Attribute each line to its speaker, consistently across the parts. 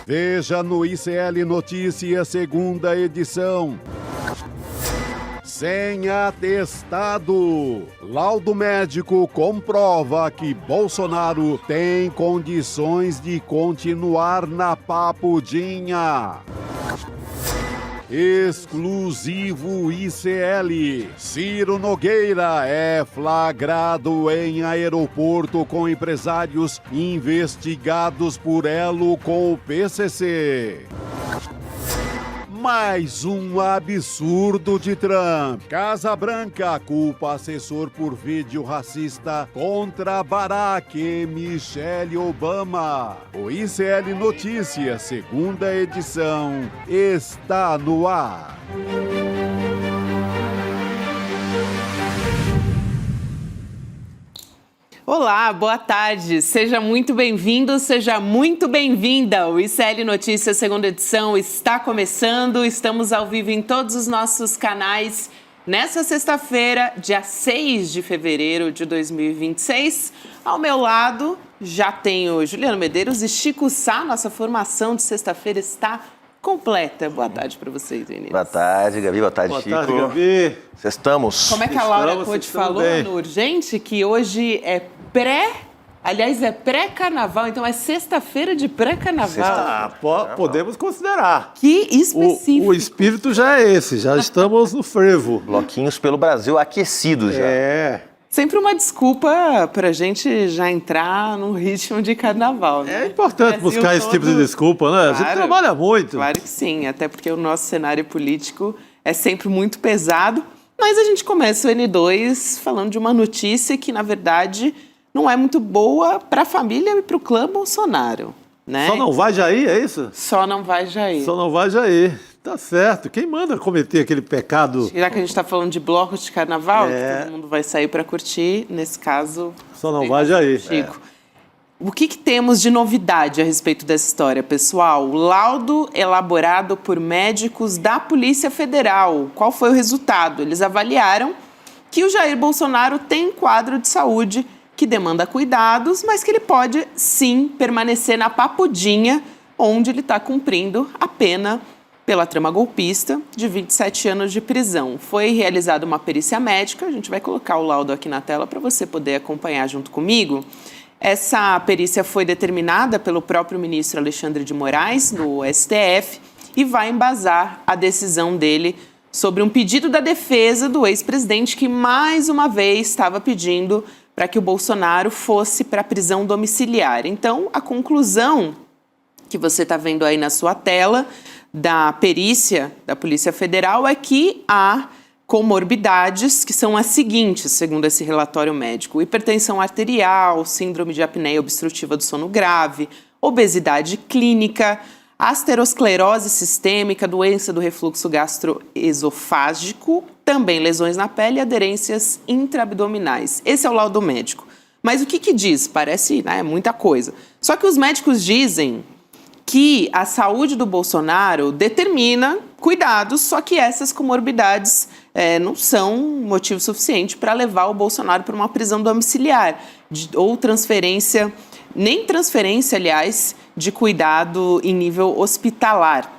Speaker 1: Veja no ICL Notícias, segunda edição. Sem atestado. Laudo médico comprova que Bolsonaro tem condições de continuar na papudinha. Exclusivo ICL. Ciro Nogueira é flagrado em aeroporto com empresários investigados por elo com o PCC. Mais um absurdo de Trump. Casa Branca culpa assessor por vídeo racista contra Barack e Michelle Obama. O ICL Notícias, segunda edição, está no ar.
Speaker 2: Olá, boa tarde. Seja muito bem-vindo, seja muito bem-vinda. O ICL Notícias, segunda edição, está começando. Estamos ao vivo em todos os nossos canais. Nessa sexta-feira, dia 6 de fevereiro de 2026. Ao meu lado, já tenho Juliano Medeiros e Chico Sá. Nossa formação de sexta-feira está completa. Boa tarde para vocês, meninas.
Speaker 3: Boa tarde, Gabi. Boa tarde, Chico.
Speaker 4: Boa tarde, Gabi.
Speaker 3: Estamos.
Speaker 2: Como é que a Laura Cote falou no Urgente? Que hoje é pré-carnaval, então é sexta-feira de pré-carnaval.
Speaker 4: Podemos considerar.
Speaker 2: Que específico.
Speaker 4: O espírito já é esse, já estamos no frevo.
Speaker 3: Bloquinhos pelo Brasil aquecidos já.
Speaker 2: Sempre uma desculpa pra gente já entrar no ritmo de carnaval, né?
Speaker 4: É importante buscar esse tipo de desculpa, né? A gente trabalha muito.
Speaker 2: Claro que sim, até porque o nosso cenário político é sempre muito pesado. Mas a gente começa o N2 falando de uma notícia que, na verdade, não é muito boa para a família e para o clã Bolsonaro, né?
Speaker 4: Só não vai Jair, é isso?
Speaker 2: Só não vai Jair.
Speaker 4: Só não vai Jair. Tá certo. Quem manda cometer aquele pecado?
Speaker 2: Já que a gente está falando de blocos de carnaval, que todo mundo vai sair para curtir, nesse caso...
Speaker 4: Só não vai Jair.
Speaker 2: Chico. O que temos de novidade a respeito dessa história, pessoal? Laudo elaborado por médicos da Polícia Federal. Qual foi o resultado? Eles avaliaram que o Jair Bolsonaro tem quadro de saúde que demanda cuidados, mas que ele pode, sim, permanecer na papudinha, onde ele está cumprindo a pena pela trama golpista de 27 anos de prisão. Foi realizada uma perícia médica, a gente vai colocar o laudo aqui na tela para você poder acompanhar junto comigo. Essa perícia foi determinada pelo próprio ministro Alexandre de Moraes, no STF, e vai embasar a decisão dele sobre um pedido da defesa do ex-presidente que, mais uma vez, estava pedindo para que o Bolsonaro fosse para a prisão domiciliar. Então, a conclusão que você está vendo aí na sua tela da perícia da Polícia Federal é que há comorbidades que são as seguintes, segundo esse relatório médico: hipertensão arterial, síndrome de apneia obstrutiva do sono grave, obesidade clínica, aterosclerose sistêmica, doença do refluxo gastroesofágico, também lesões na pele e aderências intraabdominais. Esse é o laudo médico. Mas o que diz? Parece, né, muita coisa. Só que os médicos dizem que a saúde do Bolsonaro determina cuidados, só que essas comorbidades não são motivo suficiente para levar o Bolsonaro para uma prisão domiciliar ou transferência, nem transferência, aliás, de cuidado em nível hospitalar.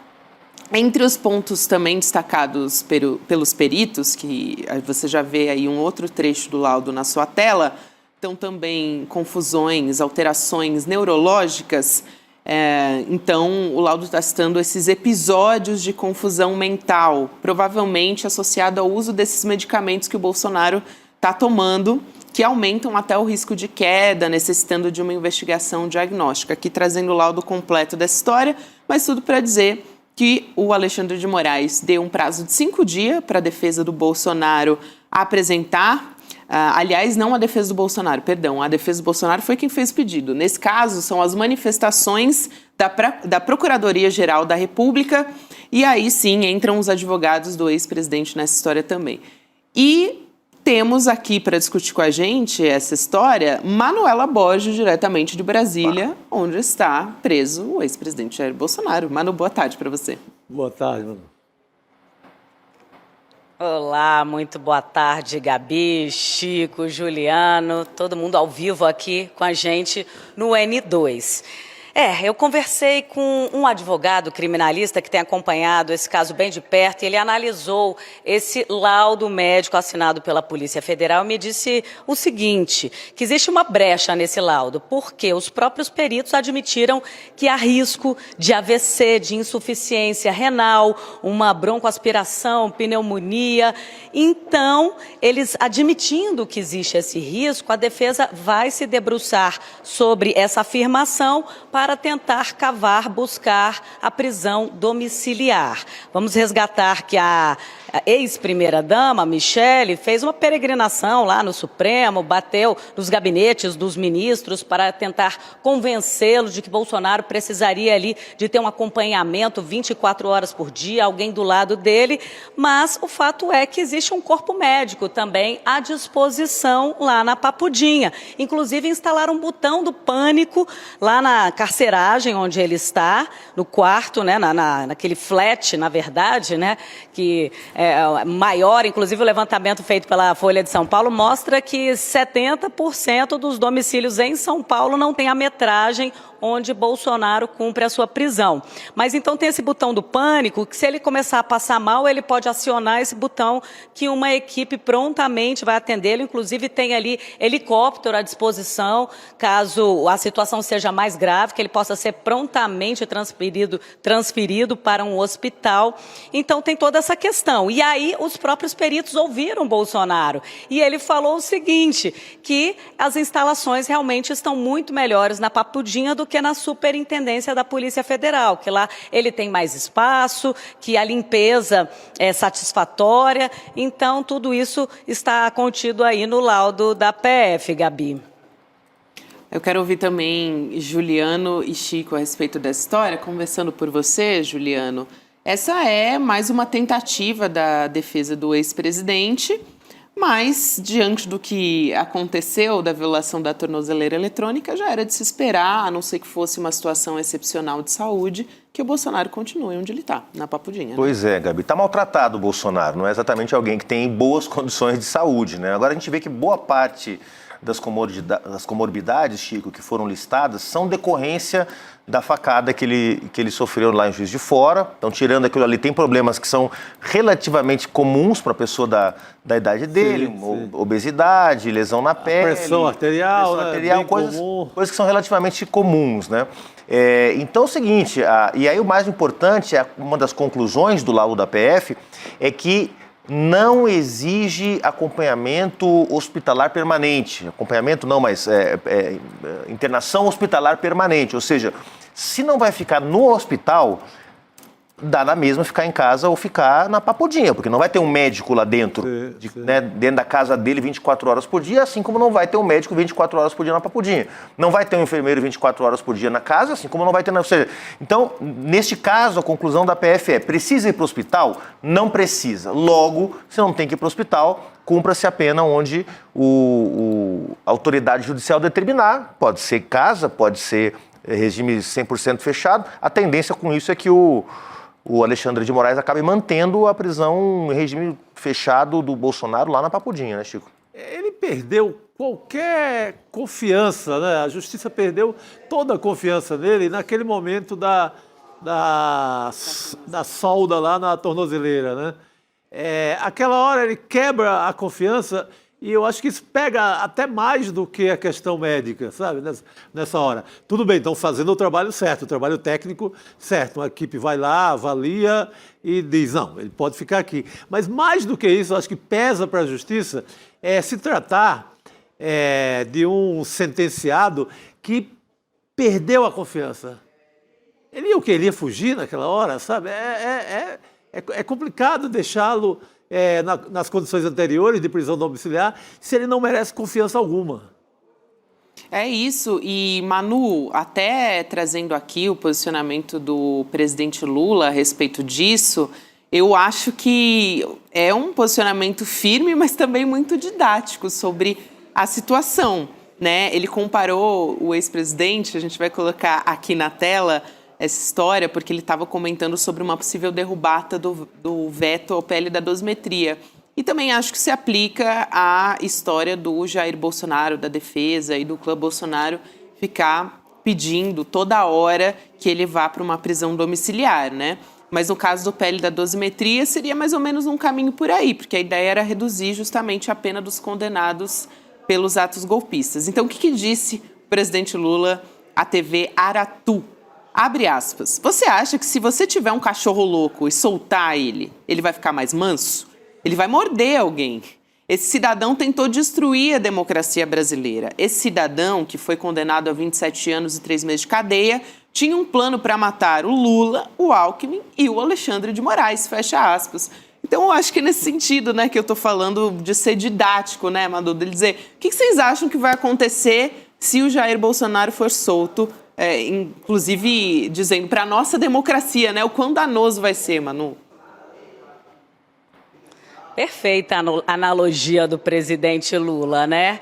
Speaker 2: Entre os pontos também destacados pelos peritos, que você já vê aí um outro trecho do laudo na sua tela, estão também confusões, alterações neurológicas. Então, o laudo está citando esses episódios de confusão mental, provavelmente associado ao uso desses medicamentos que o Bolsonaro está tomando, que aumentam até o risco de queda, necessitando de uma investigação diagnóstica. Aqui trazendo o laudo completo dessa história, mas tudo para dizer que o Alexandre de Moraes deu um prazo de 5 dias para a defesa do Bolsonaro apresentar. Aliás, não a defesa do Bolsonaro, perdão, a defesa do Bolsonaro foi quem fez o pedido. Nesse caso, são as manifestações da Procuradoria-Geral da República, e aí sim entram os advogados do ex-presidente nessa história também. E temos aqui para discutir com a gente essa história Manuela Borges, diretamente de Brasília, onde está preso o ex-presidente Jair Bolsonaro. Manu, boa tarde para você.
Speaker 4: Boa tarde, Manu.
Speaker 5: Olá, muito boa tarde, Gabi, Chico, Juliano, todo mundo ao vivo aqui com a gente no N2. Eu conversei com um advogado criminalista que tem acompanhado esse caso bem de perto e ele analisou esse laudo médico assinado pela Polícia Federal e me disse o seguinte, que existe uma brecha nesse laudo, porque os próprios peritos admitiram que há risco de AVC, de insuficiência renal, uma broncoaspiração, pneumonia. Então, eles admitindo que existe esse risco, a defesa vai se debruçar sobre essa afirmação para tentar buscar a prisão domiciliar. Vamos resgatar que a ex-primeira-dama, Michele, fez uma peregrinação lá no Supremo, bateu nos gabinetes dos ministros para tentar convencê-los de que Bolsonaro precisaria ali de ter um acompanhamento 24 horas por dia, alguém do lado dele, mas o fato é que existe um corpo médico também à disposição lá na Papudinha. Inclusive instalaram um botão do pânico lá na carceragem onde ele está, no quarto, né, naquele flat, na verdade, né, que maior, inclusive o levantamento feito pela Folha de São Paulo mostra que 70% dos domicílios em São Paulo não tem a metragem onde Bolsonaro cumpre a sua prisão. Mas então tem esse botão do pânico, que se ele começar a passar mal, ele pode acionar esse botão que uma equipe prontamente vai atendê-lo, inclusive tem ali helicóptero à disposição, caso a situação seja mais grave, que ele possa ser prontamente transferido para um hospital. Então tem toda essa questão. E aí os próprios peritos ouviram Bolsonaro e ele falou o seguinte, que as instalações realmente estão muito melhores na Papudinha do que na Superintendência da Polícia Federal, que lá ele tem mais espaço, que a limpeza é satisfatória, então tudo isso está contido aí no laudo da PF, Gabi.
Speaker 2: Eu quero ouvir também Juliano e Chico a respeito dessa história. Conversando por você, Juliano, essa é mais uma tentativa da defesa do ex-presidente, mas, diante do que aconteceu da violação da tornozeleira eletrônica, já era de se esperar, a não ser que fosse uma situação excepcional de saúde, que o Bolsonaro continue onde ele está, na Papudinha. Né?
Speaker 3: Pois é, Gabi. Está maltratado o Bolsonaro. Não é exatamente alguém que tem boas condições de saúde, né? Agora a gente vê que boa parte das comorbidades, Chico, que foram listadas, são decorrência da facada que ele sofreu lá em Juiz de Fora. Então, tirando aquilo ali, tem problemas que são relativamente comuns para a pessoa da idade dele, sim. Obesidade, lesão na pele,
Speaker 4: pressão arterial,
Speaker 3: coisas que são relativamente comuns, né? Então é o seguinte, e aí o mais importante, uma das conclusões do laudo da PF, é que não exige acompanhamento hospitalar permanente. Acompanhamento não, mas internação hospitalar permanente. Ou seja, se não vai ficar no hospital, dá na mesma ficar em casa ou ficar na Papudinha, porque não vai ter um médico lá dentro, né, dentro da casa dele 24 horas por dia, assim como não vai ter um médico 24 horas por dia na Papudinha. Não vai ter um enfermeiro 24 horas por dia na casa, assim como não vai ter... Ou seja, então, neste caso, a conclusão da PF precisa ir para o hospital? Não precisa. Logo, se não tem que ir para o hospital, cumpra-se a pena onde a autoridade judicial determinar. Pode ser casa, pode ser regime 100% fechado. A tendência com isso é que o Alexandre de Moraes acabe mantendo a prisão em regime fechado do Bolsonaro lá na Papudinha, né, Chico?
Speaker 4: Ele perdeu qualquer confiança, né? A justiça perdeu toda a confiança nele naquele momento da solda lá na tornozeleira, né? Aquela hora ele quebra a confiança. E eu acho que isso pega até mais do que a questão médica, sabe, nessa hora. Tudo bem, estão fazendo o trabalho certo, o trabalho técnico certo. Uma equipe vai lá, avalia e diz, não, ele pode ficar aqui. Mas mais do que isso, eu acho que pesa para a justiça se tratar de um sentenciado que perdeu a confiança. Ele ia o quê? Ele ia fugir naquela hora, sabe? É complicado deixá-lo... nas condições anteriores de prisão domiciliar, se ele não merece confiança alguma.
Speaker 2: É isso, e Manu, até trazendo aqui o posicionamento do presidente Lula a respeito disso, eu acho que é um posicionamento firme, mas também muito didático sobre a situação, né? Ele comparou o ex-presidente, a gente vai colocar aqui na tela essa história, porque ele estava comentando sobre uma possível derrubada do veto ao PL da dosimetria. E também acho que se aplica à história do Jair Bolsonaro, da defesa e do clã Bolsonaro ficar pedindo toda hora que ele vá para uma prisão domiciliar, né? Mas no caso do PL da dosimetria, seria mais ou menos um caminho por aí, porque a ideia era reduzir justamente a pena dos condenados pelos atos golpistas. Então, o que disse o presidente Lula à TV Aratu? Abre aspas. Você acha que se você tiver um cachorro louco e soltar ele, ele vai ficar mais manso? Ele vai morder alguém. Esse cidadão tentou destruir a democracia brasileira. Esse cidadão, que foi condenado a 27 anos e 3 meses de cadeia, tinha um plano para matar o Lula, o Alckmin e o Alexandre de Moraes, fecha aspas. Então, eu acho que é nesse sentido, né, que eu estou falando de ser didático, né, Madu, dele dizer, o que vocês acham que vai acontecer se o Jair Bolsonaro for solto, inclusive dizendo para a nossa democracia, né, o quão danoso vai ser, Manu?
Speaker 5: Perfeita a analogia do presidente Lula, né?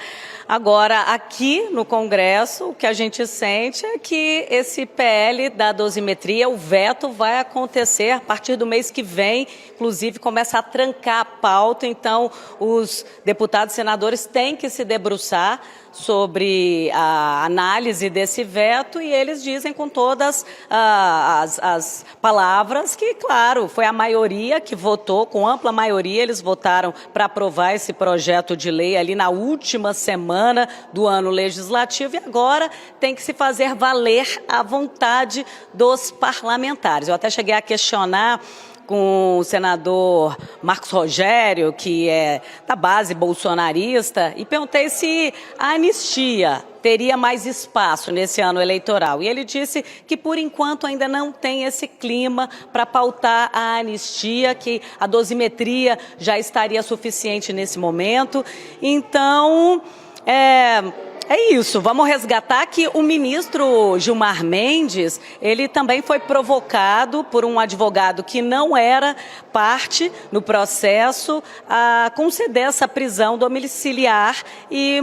Speaker 5: Agora, aqui no Congresso, o que a gente sente é que esse PL da dosimetria, o veto vai acontecer a partir do mês que vem, inclusive começa a trancar a pauta, então os deputados e senadores têm que se debruçar sobre a análise desse veto e eles dizem com todas as palavras que, claro, foi a maioria que votou, com ampla maioria, eles votaram para aprovar esse projeto de lei ali na última semana do ano legislativo e agora tem que se fazer valer a vontade dos parlamentares. Eu até cheguei a questionar com o senador Marcos Rogério, que é da base bolsonarista, e perguntei se a anistia teria mais espaço nesse ano eleitoral. E ele disse que, por enquanto, ainda não tem esse clima para pautar a anistia, que a dosimetria já estaria suficiente nesse momento. Então, é isso, vamos resgatar que o ministro Gilmar Mendes, ele também foi provocado por um advogado que não era parte no processo a conceder essa prisão domiciliar e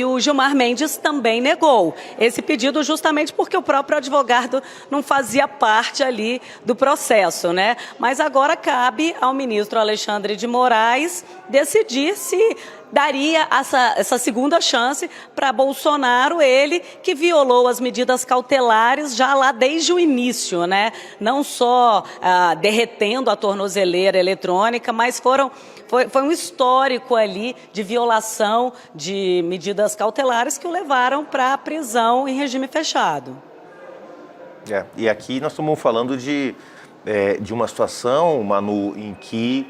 Speaker 5: o Gilmar Mendes também negou esse pedido justamente porque o próprio advogado não fazia parte ali do processo, né? Mas agora cabe ao ministro Alexandre de Moraes decidir se daria essa segunda chance para Bolsonaro, ele que violou as medidas cautelares já lá desde o início, né? Não só derretendo a tornozeleira eletrônica, mas foi um histórico ali de violação de medidas cautelares que o levaram para a prisão em regime fechado.
Speaker 3: E aqui nós estamos falando de uma situação, Manu, em que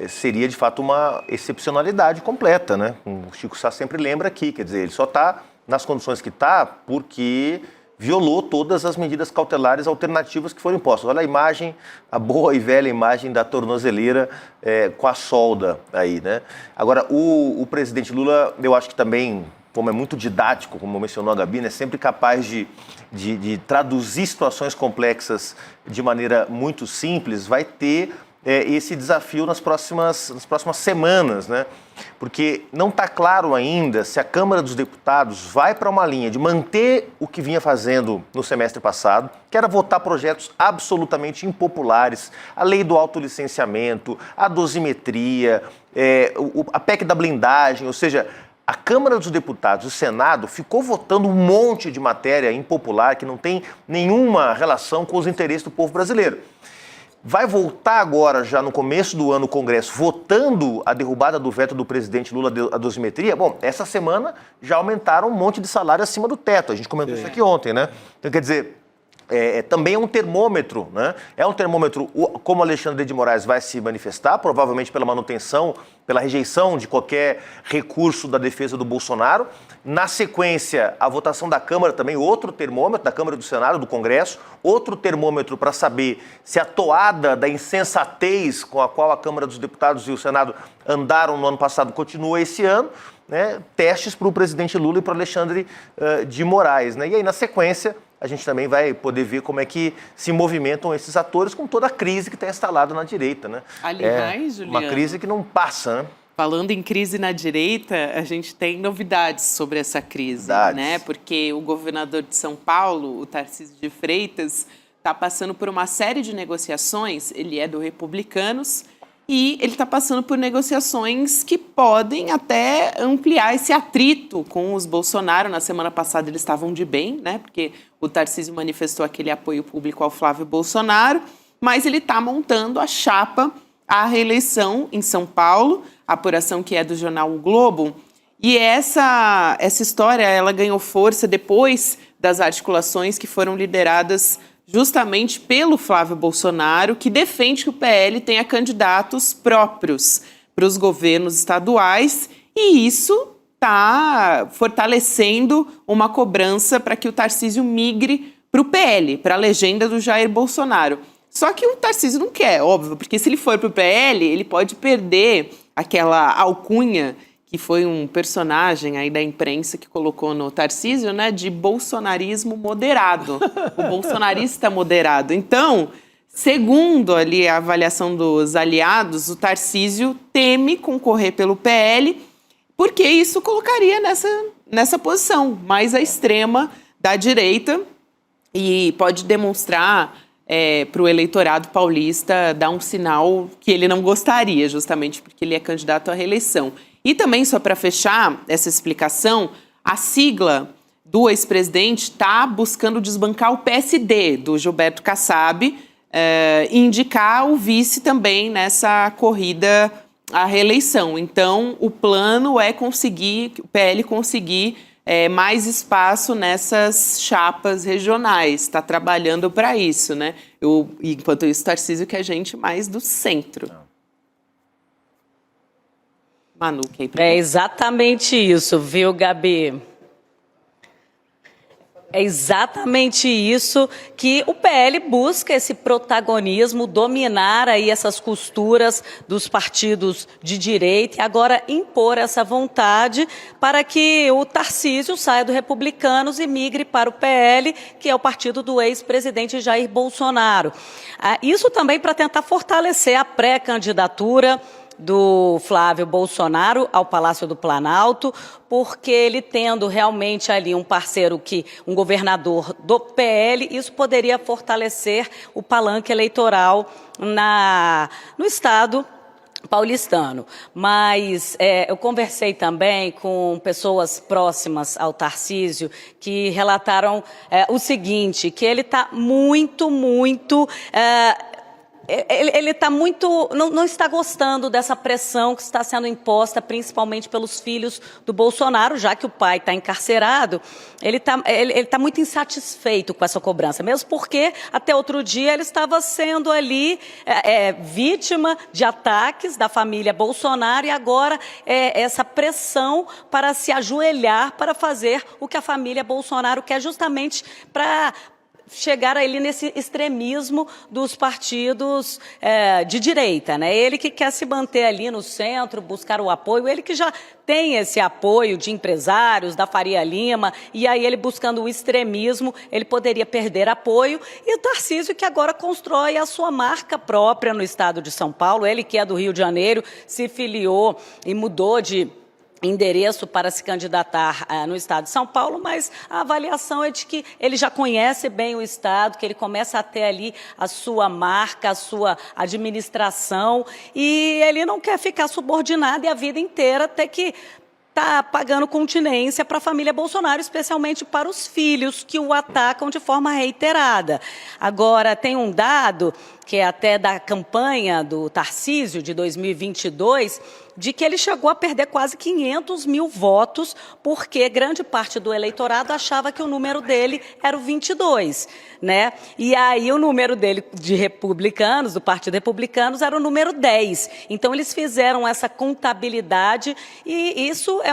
Speaker 3: seria de fato uma excepcionalidade completa, né? O Chico Sá sempre lembra aqui, quer dizer, ele só está nas condições que está porque violou todas as medidas cautelares alternativas que foram impostas. Olha a imagem, a boa e velha imagem da tornozeleira com a solda aí, né? Agora, o presidente Lula, eu acho que também, como é muito didático, como mencionou a Gabi, é sempre capaz de traduzir situações complexas de maneira muito simples, vai ter esse desafio nas próximas semanas, né? Porque não está claro ainda se a Câmara dos Deputados vai para uma linha de manter o que vinha fazendo no semestre passado, que era votar projetos absolutamente impopulares, a lei do autolicenciamento, a dosimetria, a PEC da blindagem, ou seja, a Câmara dos Deputados, o Senado, ficou votando um monte de matéria impopular que não tem nenhuma relação com os interesses do povo brasileiro. Vai voltar agora, já no começo do ano, o Congresso votando a derrubada do veto do presidente Lula à dosimetria? Bom, essa semana já aumentaram um monte de salário acima do teto. A gente comentou isso aqui ontem, né? Então, quer dizer, também é um termômetro, né? É um termômetro, como Alexandre de Moraes vai se manifestar, provavelmente pela manutenção, pela rejeição de qualquer recurso da defesa do Bolsonaro. Na sequência, a votação da Câmara também, outro termômetro, da Câmara e do Senado, do Congresso, outro termômetro para saber se a toada da insensatez com a qual a Câmara dos Deputados e o Senado andaram no ano passado continua esse ano, né? Testes para o presidente Lula e para o Alexandre de Moraes, né? E aí, na sequência, a gente também vai poder ver como é que se movimentam esses atores com toda a crise que está instalada na direita, né?
Speaker 2: Aliás, Juliano,
Speaker 3: uma crise que não passa, né?
Speaker 2: Falando em crise na direita, a gente tem novidades sobre essa crise, né? Porque o governador de São Paulo, o Tarcísio de Freitas, está passando por uma série de negociações, ele é do Republicanos, e ele está passando por negociações que podem até ampliar esse atrito com os Bolsonaro. Na semana passada eles estavam de bem, né? Porque o Tarcísio manifestou aquele apoio público ao Flávio Bolsonaro, mas ele está montando a chapa à reeleição em São Paulo, a apuração que é do jornal O Globo. E essa história ela ganhou força depois das articulações que foram lideradas justamente pelo Flávio Bolsonaro, que defende que o PL tenha candidatos próprios para os governos estaduais, e isso está fortalecendo uma cobrança para que o Tarcísio migre para o PL, para a legenda do Jair Bolsonaro. Só que o Tarcísio não quer, óbvio, porque se ele for para o PL, ele pode perder aquela alcunha que foi um personagem aí da imprensa que colocou no Tarcísio, né, de bolsonarismo moderado, o bolsonarista moderado. Então, segundo ali a avaliação dos aliados, o Tarcísio teme concorrer pelo PL, porque isso colocaria nessa posição mais à extrema da direita e pode demonstrar para o eleitorado paulista dar um sinal que ele não gostaria, justamente porque ele é candidato à reeleição. E também, só para fechar essa explicação, a sigla do ex-presidente está buscando desbancar o PSD, do Gilberto Kassab, e indicar o vice também nessa corrida à reeleição. Então, o plano é o PL conseguir mais espaço nessas chapas regionais, está trabalhando para isso, né? Enquanto isso, Tarcísio quer gente mais do centro. Manu,
Speaker 5: é exatamente isso, viu, Gabi? É exatamente isso que o PL busca, esse protagonismo, dominar aí essas costuras dos partidos de direita e agora impor essa vontade para que o Tarcísio saia do Republicanos e migre para o PL, que é o partido do ex-presidente Jair Bolsonaro. Isso também para tentar fortalecer a pré-candidatura do Flávio Bolsonaro ao Palácio do Planalto, porque ele tendo realmente ali um parceiro, um governador do PL, isso poderia fortalecer o palanque eleitoral no estado paulistano. Mas eu conversei também com pessoas próximas ao Tarcísio que relataram o seguinte, que ele está muito ele está não está gostando dessa pressão que está sendo imposta, principalmente pelos filhos do Bolsonaro, já que o pai está encarcerado. Ele tá muito insatisfeito com essa cobrança, mesmo porque até outro dia ele estava sendo ali vítima de ataques da família Bolsonaro e agora essa pressão para se ajoelhar para fazer o que a família Bolsonaro quer, justamente para chegar ali nesse extremismo dos partidos de direita, né? Ele que quer se manter ali no centro, buscar o apoio, ele que já tem esse apoio de empresários, da Faria Lima, e aí ele buscando o extremismo, ele poderia perder apoio, e o Tarcísio que agora constrói a sua marca própria no estado de São Paulo, ele que é do Rio de Janeiro, se filiou e mudou de endereço para se candidatar no estado de São Paulo, mas a avaliação é de que ele já conhece bem o estado, que ele começa a ter ali a sua marca, a sua administração, e ele não quer ficar subordinado e a vida inteira ter que está pagando continência para a família Bolsonaro, especialmente para os filhos que o atacam de forma reiterada. Agora, tem um dado que é até da campanha do Tarcísio de 2022, de que ele chegou a perder quase 500 mil votos, porque grande parte do eleitorado achava que o número dele era o 22, né? E aí o número dele de republicanos, do Partido Republicanos, era o número 10. Então eles fizeram essa contabilidade e isso é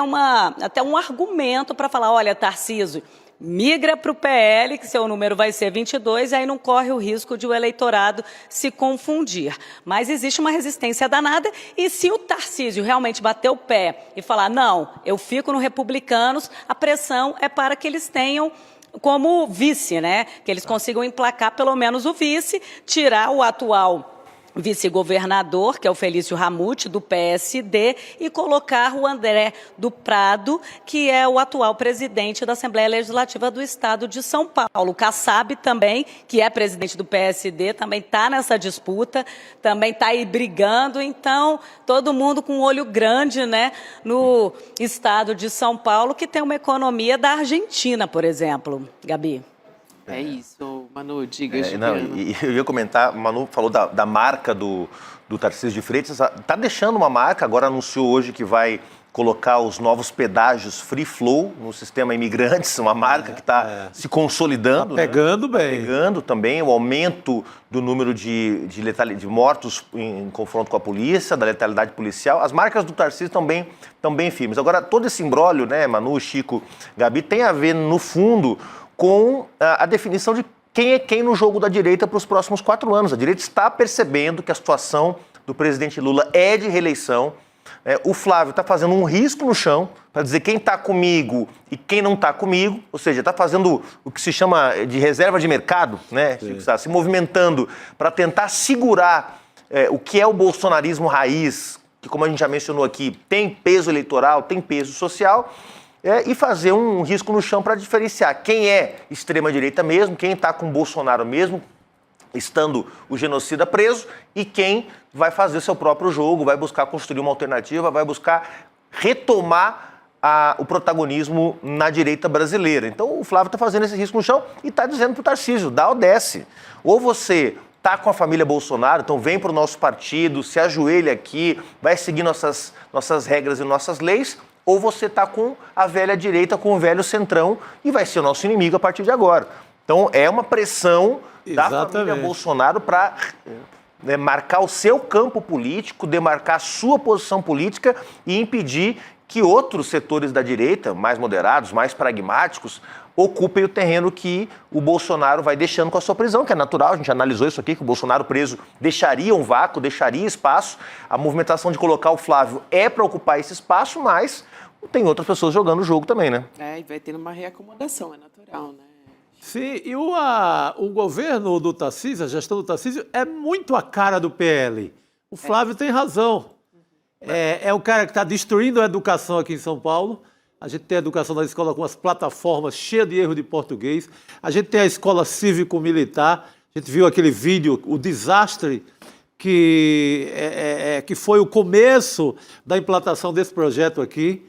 Speaker 5: até um argumento para falar, olha, Tarcísio, migra para o PL, que seu número vai ser 22, e aí não corre o risco de o eleitorado se confundir. Mas existe uma resistência danada, e se o Tarcísio realmente bater o pé e falar, não, eu fico no Republicanos, a pressão é para que eles tenham como vice, né? Que eles consigam emplacar pelo menos o vice, tirar o atual vice-governador, que é o Felício Ramute, do PSD, e colocar o André do Prado, que é o atual presidente da Assembleia Legislativa do Estado de São Paulo. O Kassab também, que é presidente do PSD, também está nessa disputa, também está aí brigando. Então, todo mundo com um olho grande, né, no Estado de São Paulo, que tem uma economia da Argentina, por exemplo. Gabi.
Speaker 2: É isso, Manu, diga,
Speaker 3: e eu ia comentar, Manu falou da marca do Tarcísio de Freitas, está deixando uma marca, agora anunciou hoje que vai colocar os novos pedágios Free Flow no sistema Imigrantes, uma marca que está se consolidando.
Speaker 4: Tá pegando
Speaker 3: né?
Speaker 4: bem.
Speaker 3: Pegando também o aumento do número de mortos em confronto com a polícia, da letalidade policial. As marcas do Tarcísio estão bem firmes. Agora, todo esse imbróglio, né, Manu, Chico, Gabi, tem a ver, no fundo, com a definição de quem é quem no jogo da direita para os próximos 4 anos. A direita está percebendo que a situação do presidente Lula é de reeleição. O Flávio está fazendo um risco no chão para dizer quem está comigo e quem não está comigo, ou seja, está fazendo o que se chama de reserva de mercado, né? Está se movimentando para tentar segurar o que é o bolsonarismo raiz, que, como a gente já mencionou aqui, tem peso eleitoral, tem peso social, e fazer um risco no chão para diferenciar quem é extrema-direita mesmo, quem está com Bolsonaro mesmo, estando o genocida preso, e quem vai fazer seu próprio jogo, vai buscar construir uma alternativa, vai buscar retomar o protagonismo na direita brasileira. Então o Flávio está fazendo esse risco no chão e está dizendo para o Tarcísio, dá ou desce. Ou você está com a família Bolsonaro, então vem para o nosso partido, se ajoelha aqui, vai seguir nossas regras e nossas leis, ou você está com a velha direita, com o velho centrão, e vai ser o nosso inimigo a partir de agora. Então é uma pressão da família Bolsonaro para marcar o seu campo político, demarcar a sua posição política e impedir que outros setores da direita, mais moderados, mais pragmáticos, ocupem o terreno que o Bolsonaro vai deixando com a sua prisão, que é natural, a gente analisou isso aqui, que o Bolsonaro preso deixaria um vácuo, deixaria espaço. A movimentação de colocar o Flávio é para ocupar esse espaço, mas tem outras pessoas jogando o jogo também, né?
Speaker 2: E vai tendo uma reacomodação, é natural, né?
Speaker 4: Sim, e o governo do Tarcísio, a gestão do Tarcísio, é muito a cara do PL. O Flávio tem razão. É o cara que está destruindo a educação aqui em São Paulo. A gente tem a educação na escola com as plataformas cheias de erro de português. A gente tem a escola cívico-militar. A gente viu aquele vídeo, o desastre que foi o começo da implantação desse projeto aqui.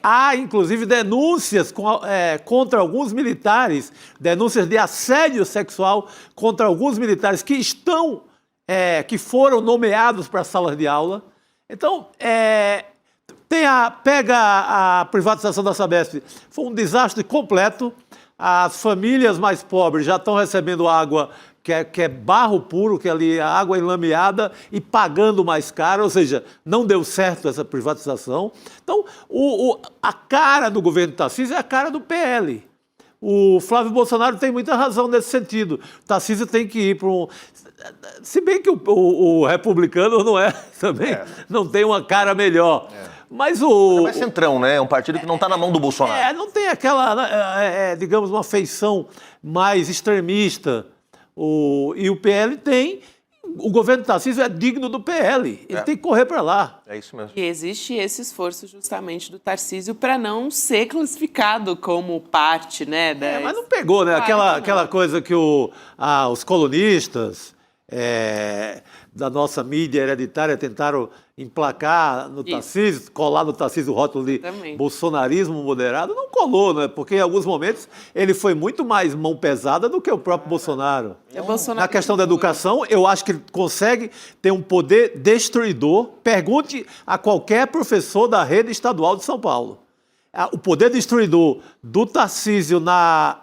Speaker 4: Há, inclusive, denúncias contra alguns militares, denúncias de assédio sexual contra alguns militares que foram nomeados para salas de aula. Então, pega a privatização da Sabesp, foi um desastre completo. As famílias mais pobres já estão recebendo água que é barro puro, que é ali a água enlameada e pagando mais caro, ou seja, não deu certo essa privatização. Então, a cara do governo Tarcísio é a cara do PL. O Flávio Bolsonaro tem muita razão nesse sentido. Tarcísio tem que ir para um... Se bem que o republicano não é também, não tem uma cara melhor. Mas
Speaker 3: é mais centrão, né? É um partido que não está na mão do Bolsonaro.
Speaker 4: Não tem aquela, digamos, uma feição mais extremista. E o PL tem... O governo Tarcísio é digno do PL. Ele tem que correr para lá.
Speaker 3: É isso mesmo.
Speaker 2: E existe esse esforço justamente do Tarcísio para não ser classificado como parte, né?
Speaker 4: Mas não pegou, né? Aquela coisa que os colunistas da nossa mídia hereditária tentaram emplacar no Tarcísio, colar no Tarcísio o rótulo de bolsonarismo moderado, não colou, né? Porque em alguns momentos ele foi muito mais mão pesada do que o próprio Bolsonaro. Na questão da educação, eu acho que ele consegue ter um poder destruidor. Pergunte a qualquer professor da rede estadual de São Paulo. O poder destruidor do Tarcísio na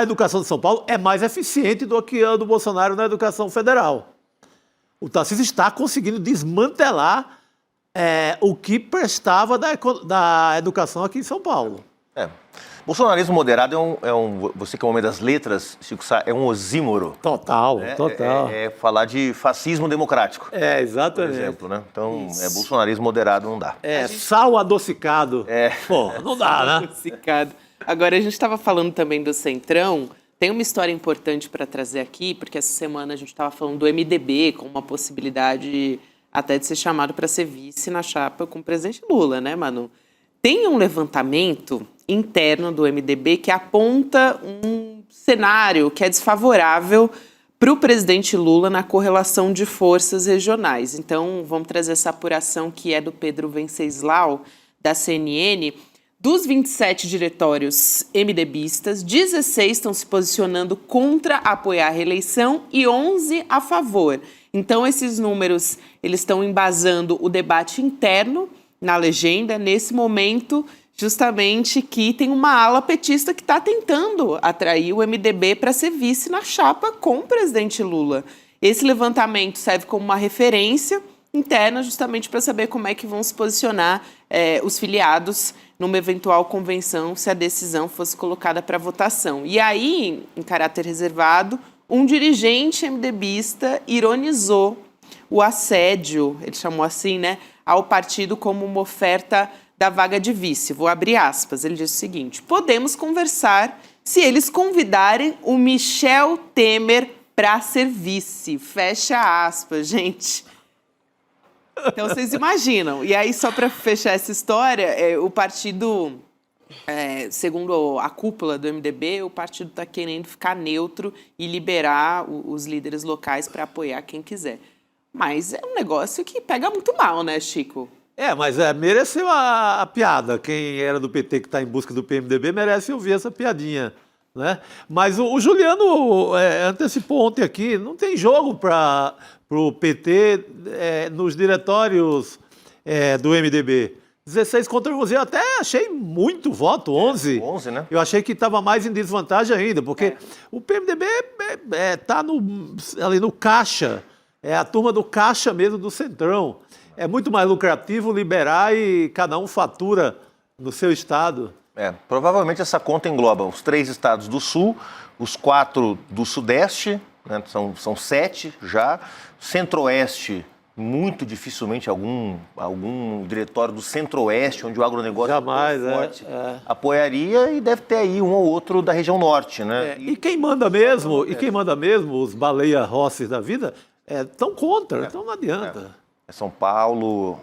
Speaker 4: educação de São Paulo é mais eficiente do que o do Bolsonaro na educação federal. O Tarcísio está conseguindo desmantelar o que prestava da educação aqui em São Paulo.
Speaker 3: Bolsonarismo moderado você que é um homem das letras, Chico Sá, é um osímoro.
Speaker 4: Total.
Speaker 3: É falar de fascismo democrático.
Speaker 4: Exatamente.
Speaker 3: Por exemplo, né? Então, bolsonarismo moderado não dá.
Speaker 4: Sal adocicado. Pô, não dá, né?
Speaker 2: Adocicado. Agora, a gente estava falando também do Centrão. Tem uma história importante para trazer aqui, porque essa semana a gente estava falando do MDB com uma possibilidade até de ser chamado para ser vice na chapa com o presidente Lula, né, Manu? Tem um levantamento interno do MDB que aponta um cenário que é desfavorável para o presidente Lula na correlação de forças regionais. Então, vamos trazer essa apuração que é do Pedro Venceslau, da CNN. Dos 27 diretórios MDBistas, 16 estão se posicionando contra apoiar a reeleição e 11 a favor. Então, esses números eles estão embasando o debate interno na legenda, nesse momento, justamente que tem uma ala petista que está tentando atrair o MDB para ser vice na chapa com o presidente Lula. Esse levantamento serve como uma referência interna justamente para saber como é que vão se posicionar os filiados numa eventual convenção se a decisão fosse colocada para votação. E aí, em caráter reservado, um dirigente MDBista ironizou o assédio, ele chamou assim, né, ao partido como uma oferta da vaga de vice. Vou abrir aspas. Ele disse o seguinte: podemos conversar se eles convidarem o Michel Temer para ser vice. Fecha aspas, gente. Então, vocês imaginam. E aí, só para fechar essa história, o partido, segundo a cúpula do MDB, o partido está querendo ficar neutro e liberar os líderes locais para apoiar quem quiser. Mas é um negócio que pega muito mal, né, Chico?
Speaker 4: Mas mereceu a piada. Quem era do PT que está em busca do PMDB merece ouvir essa piadinha, né? Mas o Juliano antecipou ontem aqui, não tem jogo para o PT nos diretórios do MDB. 16 contra 11, eu até achei muito voto, 11.
Speaker 3: 11, né?
Speaker 4: Eu achei que estava mais em desvantagem ainda, porque o PMDB está ali no caixa, é a turma do caixa mesmo do Centrão. É muito mais lucrativo liberar e cada um fatura no seu estado.
Speaker 3: Provavelmente essa conta engloba os 3 estados do Sul, os 4 do Sudeste, né, são 7 já, Centro-Oeste, muito dificilmente algum diretório do Centro-Oeste, onde o agronegócio
Speaker 4: jamais,
Speaker 3: é forte, apoiaria, e deve ter aí um ou outro da região norte, né?
Speaker 4: E quem manda mesmo, os baleia-rosses da vida, estão contra, então não adianta.
Speaker 3: São Paulo,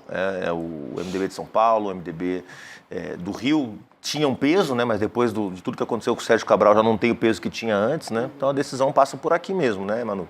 Speaker 3: o MDB de São Paulo, o MDB do Rio tinha um peso, né? Mas depois de tudo que aconteceu com o Sérgio Cabral já não tem o peso que tinha antes, né? Então a decisão passa por aqui mesmo, né, Manu?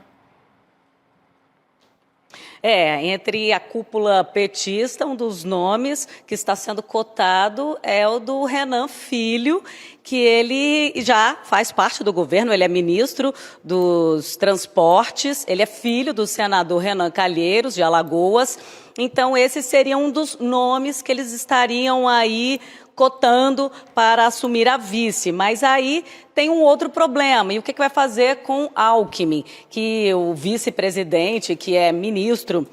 Speaker 5: Entre a cúpula petista, um dos nomes que está sendo cotado é o do Renan Filho, que ele já faz parte do governo, ele é ministro dos Transportes, ele é filho do senador Renan Calheiros, de Alagoas. Então, esse seria um dos nomes que eles estariam aí cotando para assumir a vice. Mas aí tem um outro problema. E o que vai fazer com Alckmin, que o vice-presidente, que é ministro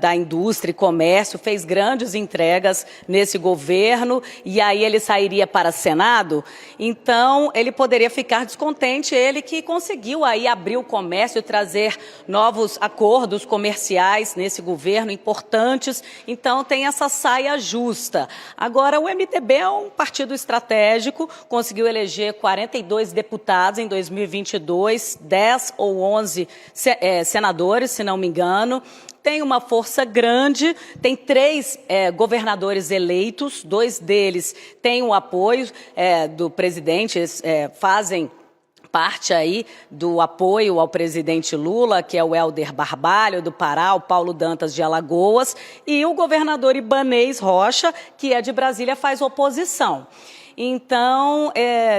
Speaker 5: da Indústria e Comércio, fez grandes entregas nesse governo, e aí ele sairia para Senado? Então, ele poderia ficar descontente, ele que conseguiu aí abrir o comércio e trazer novos acordos comerciais nesse governo, importantes. Então, tem essa saia justa. Agora, o MDB é um partido estratégico, conseguiu eleger 42 deputados em 2022, 10 ou 11 senadores, se não me engano. Tem uma força grande, tem 3 governadores eleitos, 2 deles têm o apoio do presidente, fazem parte aí do apoio ao presidente Lula, que é o Helder Barbalho, do Pará, o Paulo Dantas, de Alagoas, e o governador Ibanez Rocha, que é de Brasília, faz oposição. Então,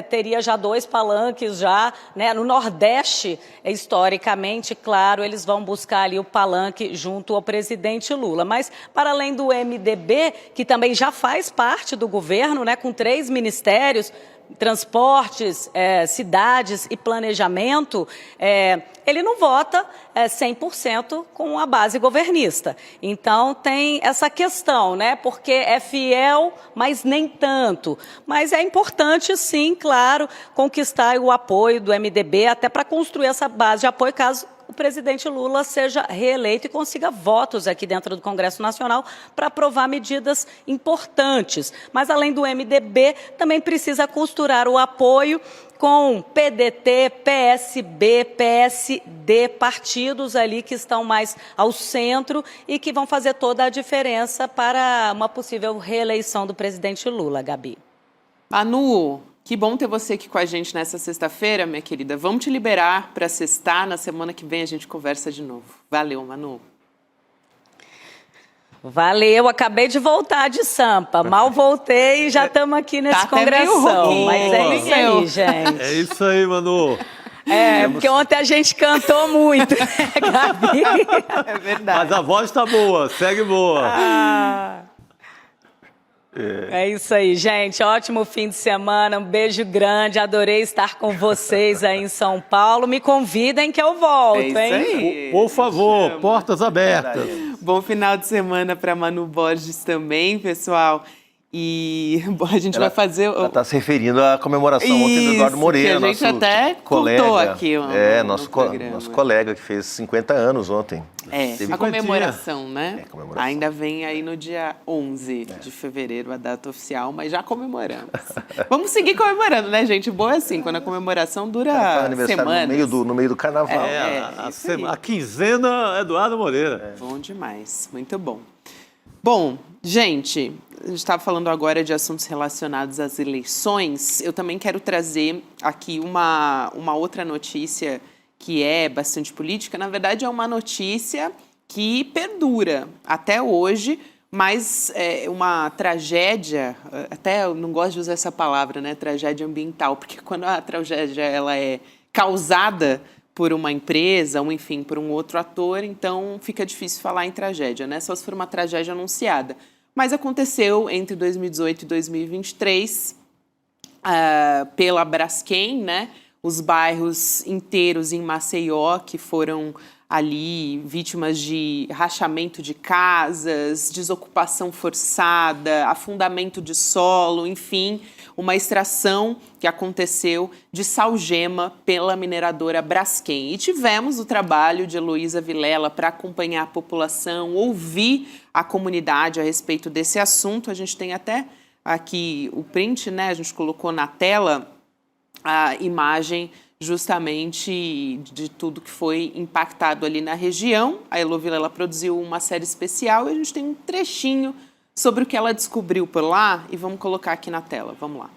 Speaker 5: teria já 2 palanques já, né? No Nordeste, historicamente, claro, eles vão buscar ali o palanque junto ao presidente Lula. Mas, para além do MDB, que também já faz parte do governo, né? Com 3 ministérios, transportes, cidades e planejamento, ele não vota 100% com a base governista. Então, tem essa questão, né? Porque é fiel, mas nem tanto. Mas é importante, sim, claro, conquistar o apoio do MDB, até para construir essa base de apoio caso o presidente Lula seja reeleito e consiga votos aqui dentro do Congresso Nacional para aprovar medidas importantes. Mas, além do MDB, também precisa costurar o apoio com PDT, PSB, PSD, partidos ali que estão mais ao centro e que vão fazer toda a diferença para uma possível reeleição do presidente Lula, Gabi.
Speaker 2: Manu, que bom ter você aqui com a gente nessa sexta-feira, minha querida. Vamos te liberar para sextar. Na semana que vem a gente conversa de novo. Valeu, Manu.
Speaker 5: Valeu, acabei de voltar de Sampa. Mal voltei e já estamos aqui nesse congressão. Mas é isso aí, gente.
Speaker 4: É isso aí, Manu.
Speaker 5: Porque ontem a gente cantou muito, né, Gabi?
Speaker 2: É verdade.
Speaker 4: Mas a voz tá boa, segue boa.
Speaker 5: É isso aí, gente. Ótimo fim de semana. Um beijo grande. Adorei estar com vocês aí em São Paulo. Me convidem que eu volto,
Speaker 2: isso
Speaker 5: hein?
Speaker 2: aí.
Speaker 4: Por favor, portas abertas.
Speaker 2: Bom final de semana para Manu Borges também, pessoal. E a gente vai fazer...
Speaker 3: Ela está se referindo à comemoração ontem do Eduardo Moreira,
Speaker 2: que a gente
Speaker 3: nosso
Speaker 2: até
Speaker 3: colega.
Speaker 2: contou aqui
Speaker 3: Nosso colega que fez 50 anos ontem.
Speaker 2: A comemoração, né?
Speaker 3: Comemoração.
Speaker 2: Ainda vem aí no dia 11 de fevereiro a data oficial, mas já comemoramos. Vamos seguir comemorando, né, gente? Boa assim, quando a comemoração dura semanas.
Speaker 3: No meio do carnaval.
Speaker 4: A quinzena Eduardo Moreira.
Speaker 2: Bom demais, muito bom. Bom, gente, a gente estava falando agora de assuntos relacionados às eleições. Eu também quero trazer aqui uma outra notícia que é bastante política. Na verdade, é uma notícia que perdura até hoje, mas é uma tragédia, até eu não gosto de usar essa palavra, né, tragédia ambiental, porque quando a tragédia ela é causada por uma empresa, ou enfim, por um outro ator, então fica difícil falar em tragédia, né? Só se for uma tragédia anunciada. Mas aconteceu entre 2018 e 2023, pela Braskem, né? Os bairros inteiros em Maceió que foram ali vítimas de rachamento de casas, desocupação forçada, afundamento de solo, enfim, uma extração que aconteceu de salgema pela mineradora Braskem. E tivemos o trabalho de Heloísa Vilela para acompanhar a população, ouvir a comunidade a respeito desse assunto. A gente tem até aqui o print, né? A gente colocou na tela a imagem justamente de tudo que foi impactado ali na região. A Elo Vilela produziu uma série especial e a gente tem um trechinho sobre o que ela descobriu por lá e vamos colocar aqui na tela. Vamos lá.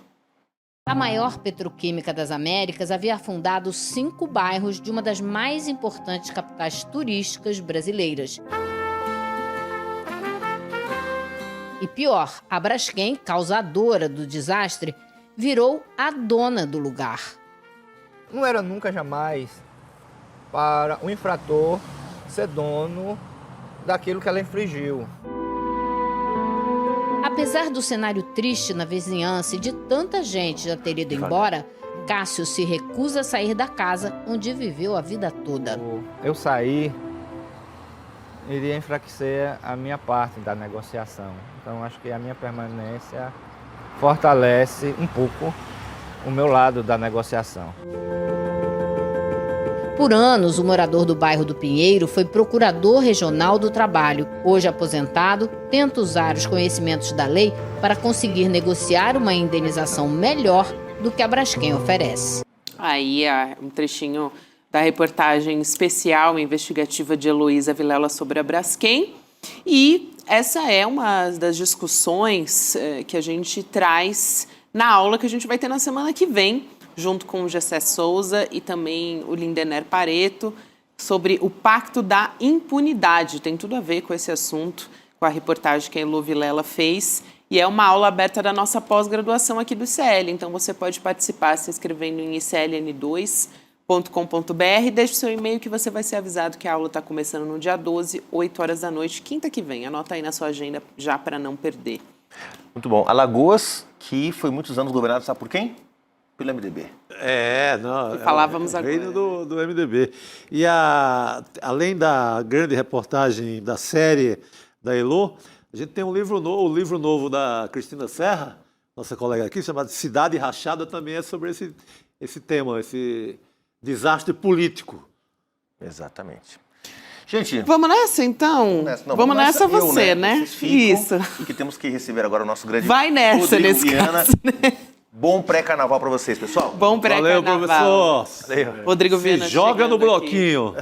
Speaker 6: A maior petroquímica das Américas havia fundado 5 bairros de uma das mais importantes capitais turísticas brasileiras. E pior, a Braskem, causadora do desastre, virou a dona do lugar.
Speaker 7: Não era nunca, jamais, para o infrator ser dono daquilo que ela infringiu.
Speaker 6: Apesar do cenário triste na vizinhança e de tanta gente já ter ido embora, Cássio se recusa a sair da casa onde viveu a vida toda.
Speaker 7: Eu sair iria enfraquecer a minha parte da negociação. Então, acho que a minha permanência fortalece um pouco o meu lado da negociação.
Speaker 6: Por anos, o morador do bairro do Pinheiro foi procurador regional do trabalho. Hoje aposentado, tenta usar os conhecimentos da lei para conseguir negociar uma indenização melhor do que a Braskem oferece.
Speaker 2: Aí um trechinho da reportagem especial investigativa de Heloísa Vilela sobre a Braskem. E essa é uma das discussões que a gente traz na aula que a gente vai ter na semana que vem, junto com o Gessé Souza e também o Lindener Pareto, sobre o Pacto da Impunidade. Tem tudo a ver com esse assunto, com a reportagem que a Elo Vilela fez. E é uma aula aberta da nossa pós-graduação aqui do ICL. Então, você pode participar se inscrevendo em icln2.com.br. Deixe o seu e-mail que você vai ser avisado que a aula está começando no dia 12, 8 horas da noite, quinta que vem. Anota aí na sua agenda já para não perder.
Speaker 3: Muito bom. Alagoas, que foi muitos anos governado, sabe por quem? Pelo MDB.
Speaker 2: Falávamos agora.
Speaker 4: Reino do MDB. E além da grande reportagem da série da Elo, a gente tem o livro novo da Cristina Serra, nossa colega aqui, chamado Cidade Rachada, também é sobre esse tema, esse desastre político.
Speaker 3: Exatamente. Gente,
Speaker 2: Vamos nessa, então? Vamos nessa você, né?
Speaker 3: Vocês ficam,
Speaker 2: Isso.
Speaker 3: Porque temos que receber agora o nosso grande
Speaker 2: Vai nessa,
Speaker 3: Rodrigo
Speaker 2: nesse
Speaker 3: Viana.
Speaker 2: caso, né?
Speaker 3: Bom pré-carnaval para vocês, pessoal.
Speaker 2: Bom
Speaker 4: Valeu,
Speaker 2: pré-carnaval.
Speaker 4: professor.
Speaker 3: Valeu.
Speaker 2: Rodrigo
Speaker 4: Se
Speaker 2: Viana
Speaker 4: joga no
Speaker 2: chegando aqui.
Speaker 4: bloquinho.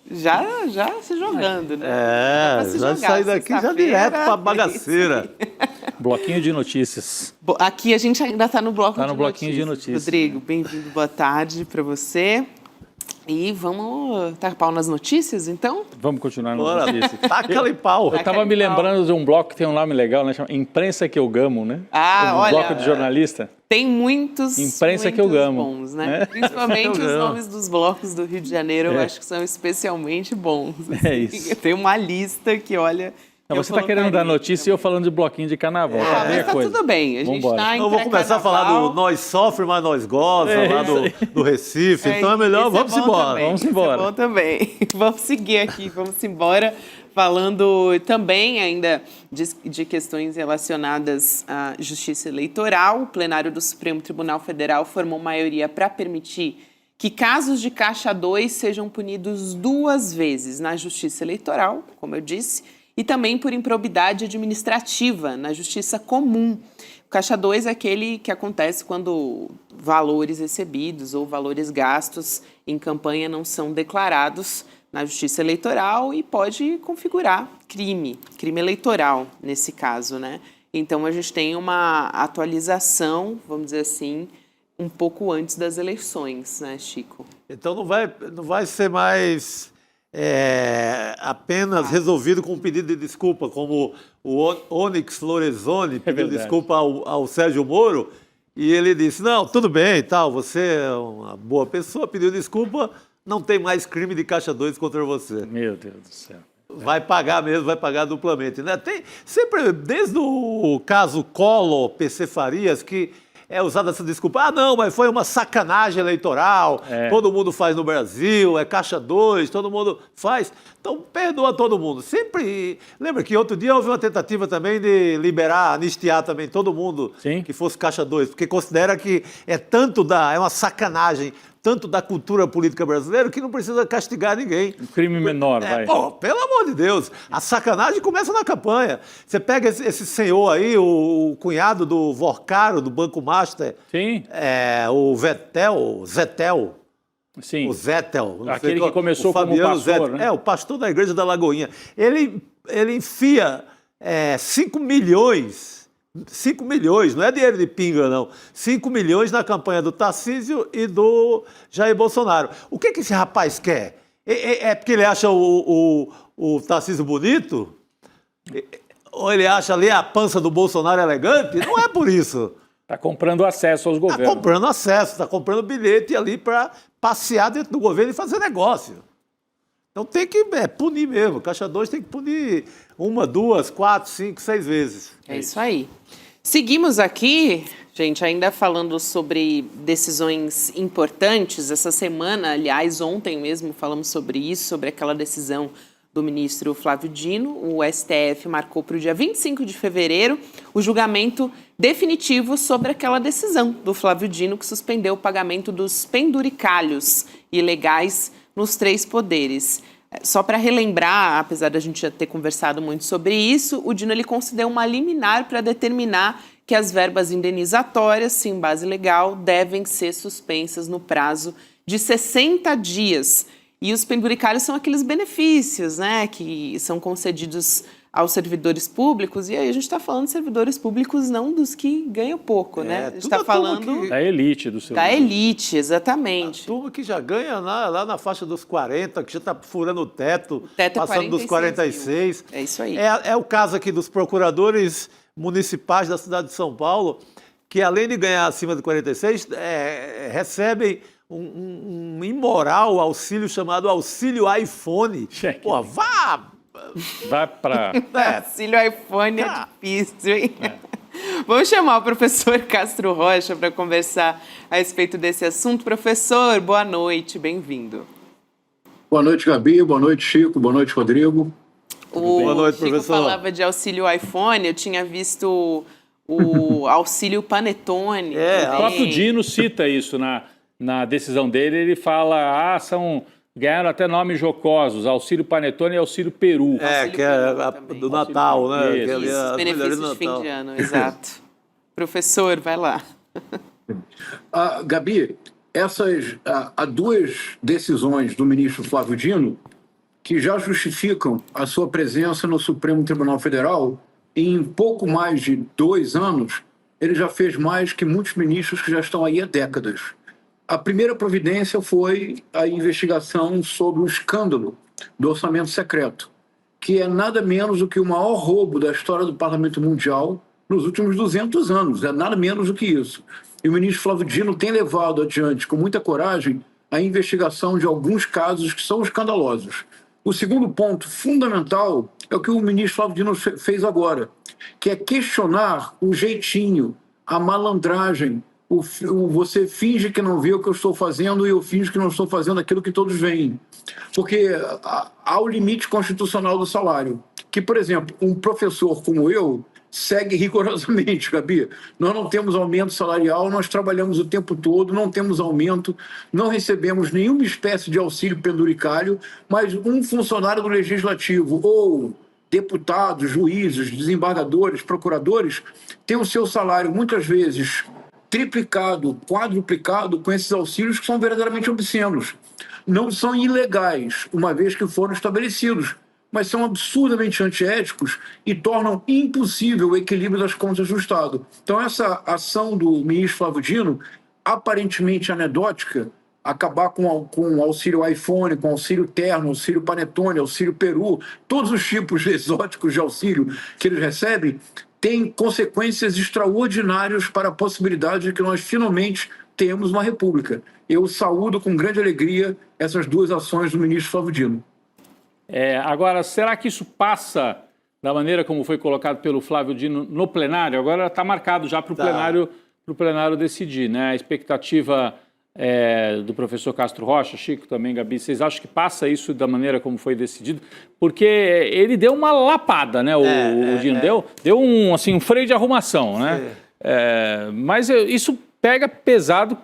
Speaker 2: Já se jogando, né? Dá
Speaker 4: É,
Speaker 2: pra se
Speaker 4: já
Speaker 2: jogar,
Speaker 4: sair daqui já
Speaker 2: sexta-feira.
Speaker 4: direto pra bagaceira.
Speaker 8: Bloquinho de notícias.
Speaker 2: Aqui a gente ainda está no bloco
Speaker 8: Tá no bloquinho de notícias.
Speaker 2: Rodrigo, bem-vindo, boa tarde para você. E vamos tacar pau nas notícias, então?
Speaker 8: Vamos continuar nas
Speaker 4: Bora,
Speaker 8: notícias.
Speaker 4: taca-lhe pau.
Speaker 8: Eu tava me lembrando de um bloco que tem um nome legal, né? Chama Imprensa que eu gamo, né?
Speaker 2: Ah,
Speaker 8: um
Speaker 2: olha,
Speaker 8: bloco de jornalista.
Speaker 2: Tem muitos,
Speaker 8: Imprensa que eu
Speaker 2: muitos
Speaker 8: gamo.
Speaker 2: bons, né?
Speaker 8: É.
Speaker 2: Principalmente
Speaker 4: Eu
Speaker 2: os
Speaker 4: gamo.
Speaker 2: nomes dos blocos do Rio de Janeiro, eu acho que são especialmente bons.
Speaker 8: É isso.
Speaker 2: Tem uma lista que, olha...
Speaker 8: Não,
Speaker 2: eu
Speaker 8: você tá querendo dar
Speaker 2: colocaria
Speaker 8: notícia e eu falando de bloquinho de carnaval.
Speaker 2: Ah,
Speaker 8: Tá
Speaker 2: mas
Speaker 8: meia
Speaker 2: tá
Speaker 8: coisa.
Speaker 2: tudo bem, a gente
Speaker 8: Vambora.
Speaker 2: tá em
Speaker 4: Eu vou começar a falar do Nós Sofre, mas Nós Goza, lá do Recife. Então é melhor, vamos embora.
Speaker 8: Vamos embora.
Speaker 2: Isso é bom também. Vamos seguir aqui, vamos embora. Falando também ainda de questões relacionadas à justiça eleitoral, o plenário do Supremo Tribunal Federal formou maioria para permitir que casos de Caixa 2 sejam punidos 2 vezes na justiça eleitoral, como eu disse, e também por improbidade administrativa na justiça comum. O Caixa 2 é aquele que acontece quando valores recebidos ou valores gastos em campanha não são declarados na justiça eleitoral e pode configurar crime eleitoral nesse caso, né? Então a gente tem uma atualização, vamos dizer assim, um pouco antes das eleições, né, Chico?
Speaker 4: Então não vai ser mais apenas resolvido com um pedido de desculpa, como o Onyx Lorenzoni pediu
Speaker 8: verdade.
Speaker 4: desculpa ao Sérgio Moro, e ele disse, não, tudo bem e tal, você é uma boa pessoa, pediu desculpa, não tem mais crime de Caixa 2 contra você.
Speaker 8: Meu Deus do céu.
Speaker 4: Vai pagar mesmo, vai pagar duplamente. Né? Tem sempre, desde o caso Collor, PC Farias, que é usada essa desculpa, não, mas foi uma sacanagem eleitoral, todo mundo faz no Brasil, é Caixa 2, todo mundo faz, então perdoa todo mundo. Sempre, lembra que outro dia houve uma tentativa também de liberar, anistiar também todo mundo
Speaker 8: Sim.
Speaker 4: que fosse Caixa 2, porque considera que é uma sacanagem, tanto da cultura política brasileira, que não precisa castigar ninguém.
Speaker 8: Um crime menor, vai.
Speaker 4: Pô, pelo amor de Deus, a sacanagem começa na campanha. Você pega esse senhor aí, o cunhado do Vorcaro, do Banco Master,
Speaker 8: Sim,
Speaker 4: o Zetel,
Speaker 8: sim.
Speaker 4: o Zettel. não sei
Speaker 8: Aquele
Speaker 4: qual-
Speaker 8: que começou
Speaker 4: o
Speaker 8: como
Speaker 4: Fabiano
Speaker 8: pastor,
Speaker 4: Zettel.
Speaker 8: né?
Speaker 4: O pastor da Igreja da Lagoinha. Ele enfia 5 milhões, não é dinheiro de pinga, não. 5 milhões na campanha do Tarcísio e do Jair Bolsonaro. O que esse rapaz quer? É porque ele acha o Tarcísio bonito? Ou ele acha ali a pança do Bolsonaro elegante? Não é por isso.
Speaker 8: Tá comprando acesso aos
Speaker 4: Está
Speaker 8: governos.
Speaker 4: comprando acesso, está comprando bilhete ali para passear dentro do governo e fazer negócio. Então tem que punir mesmo. Caixa 2 tem que punir 1, 2, 4, 5, 6 vezes.
Speaker 2: É isso aí. Seguimos aqui, gente, ainda falando sobre decisões importantes. Essa semana, aliás, ontem mesmo falamos sobre isso, sobre aquela decisão do ministro Flávio Dino. O STF marcou para o dia 25 de fevereiro o julgamento definitivo sobre aquela decisão do Flávio Dino que suspendeu o pagamento dos penduricalhos ilegais nos 3 poderes. Só para relembrar, apesar da gente já ter conversado muito sobre isso, o Dino ele concedeu uma liminar para determinar que as verbas indenizatórias, sem base legal, devem ser suspensas no prazo de 60 dias. E os penduricalhos são aqueles benefícios, né, que são concedidos aos servidores públicos, e aí a gente está falando de servidores públicos não dos que ganham pouco, né? A gente está falando
Speaker 8: Da elite do seu.
Speaker 2: da elite, exatamente.
Speaker 4: Turma que já ganha lá na faixa dos 40, que já está furando o teto
Speaker 2: teto é
Speaker 4: passando dos 46.
Speaker 2: É isso aí.
Speaker 4: É o caso aqui dos procuradores municipais da cidade de São Paulo, que além de ganhar acima de 46, recebem um imoral auxílio chamado auxílio iPhone.
Speaker 8: Cheque.
Speaker 4: Pô, vá!
Speaker 8: Vai pra.
Speaker 2: Auxílio iPhone é difícil, hein? Vamos chamar o professor Castro Rocha para conversar a respeito desse assunto. Professor, boa noite, bem-vindo.
Speaker 9: Boa noite, Gabi. Boa noite, Chico. Boa noite, Rodrigo.
Speaker 4: Boa noite,
Speaker 2: Chico
Speaker 4: professor.
Speaker 2: falava de auxílio iPhone, eu tinha visto o auxílio Panetone.
Speaker 8: O próprio
Speaker 2: também.
Speaker 8: Dino cita isso na decisão dele. Ele fala: são ganharam até nomes jocosos, Auxílio Panetone e Auxílio Peru.
Speaker 4: Que é do Natal, né?
Speaker 8: Isso.
Speaker 4: Que é
Speaker 2: Os
Speaker 4: as
Speaker 2: benefícios
Speaker 4: melhores
Speaker 2: de fim
Speaker 4: Natal.
Speaker 2: de ano, exato. Professor, vai lá.
Speaker 9: Gabi, há duas decisões do ministro Flávio Dino que já justificam a sua presença no Supremo Tribunal Federal. Em pouco mais de 2 anos, ele já fez mais que muitos ministros que já estão aí há décadas. A primeira providência foi a investigação sobre o escândalo do orçamento secreto, que é nada menos do que o maior roubo da história do Parlamento Mundial nos últimos 200 anos. É nada menos do que isso. E o ministro Flávio Dino tem levado adiante, com muita coragem, a investigação de alguns casos que são escandalosos. O segundo ponto fundamental é o que o ministro Flávio Dino fez agora, que é questionar o jeitinho, a malandragem, você finge que não vê o que eu estou fazendo e eu finjo que não estou fazendo aquilo que todos veem. Porque há o limite constitucional do salário, que, por exemplo, um professor como eu segue rigorosamente, Gabi. Nós não temos aumento salarial, nós trabalhamos o tempo todo, não temos aumento, não recebemos nenhuma espécie de auxílio penduricário, mas um funcionário do Legislativo ou deputados, juízes, desembargadores, procuradores, tem o seu salário muitas vezes triplicado, quadruplicado com esses auxílios que são verdadeiramente obscenos. Não são ilegais, uma vez que foram estabelecidos, mas são absurdamente antiéticos e tornam impossível o equilíbrio das contas do Estado. Então, essa ação do ministro Flávio Dino, aparentemente anedótica, acabar com o auxílio iPhone, com o auxílio terno, auxílio panetone, auxílio peru, todos os tipos exóticos de auxílio que eles recebem, tem consequências extraordinárias para a possibilidade de que nós finalmente tenhamos uma república. Eu saúdo com grande alegria essas duas ações do ministro Flávio Dino.
Speaker 8: Agora, será que isso passa da maneira como foi colocado pelo Flávio Dino no plenário? Agora está marcado já para o plenário decidir, né? A expectativa do professor Castro Rocha, Chico também, Gabi, vocês acham que passa isso da maneira como foi decidido? Porque ele deu uma lapada, né? O Dino deu um freio de arrumação, né? Mas isso pega pesado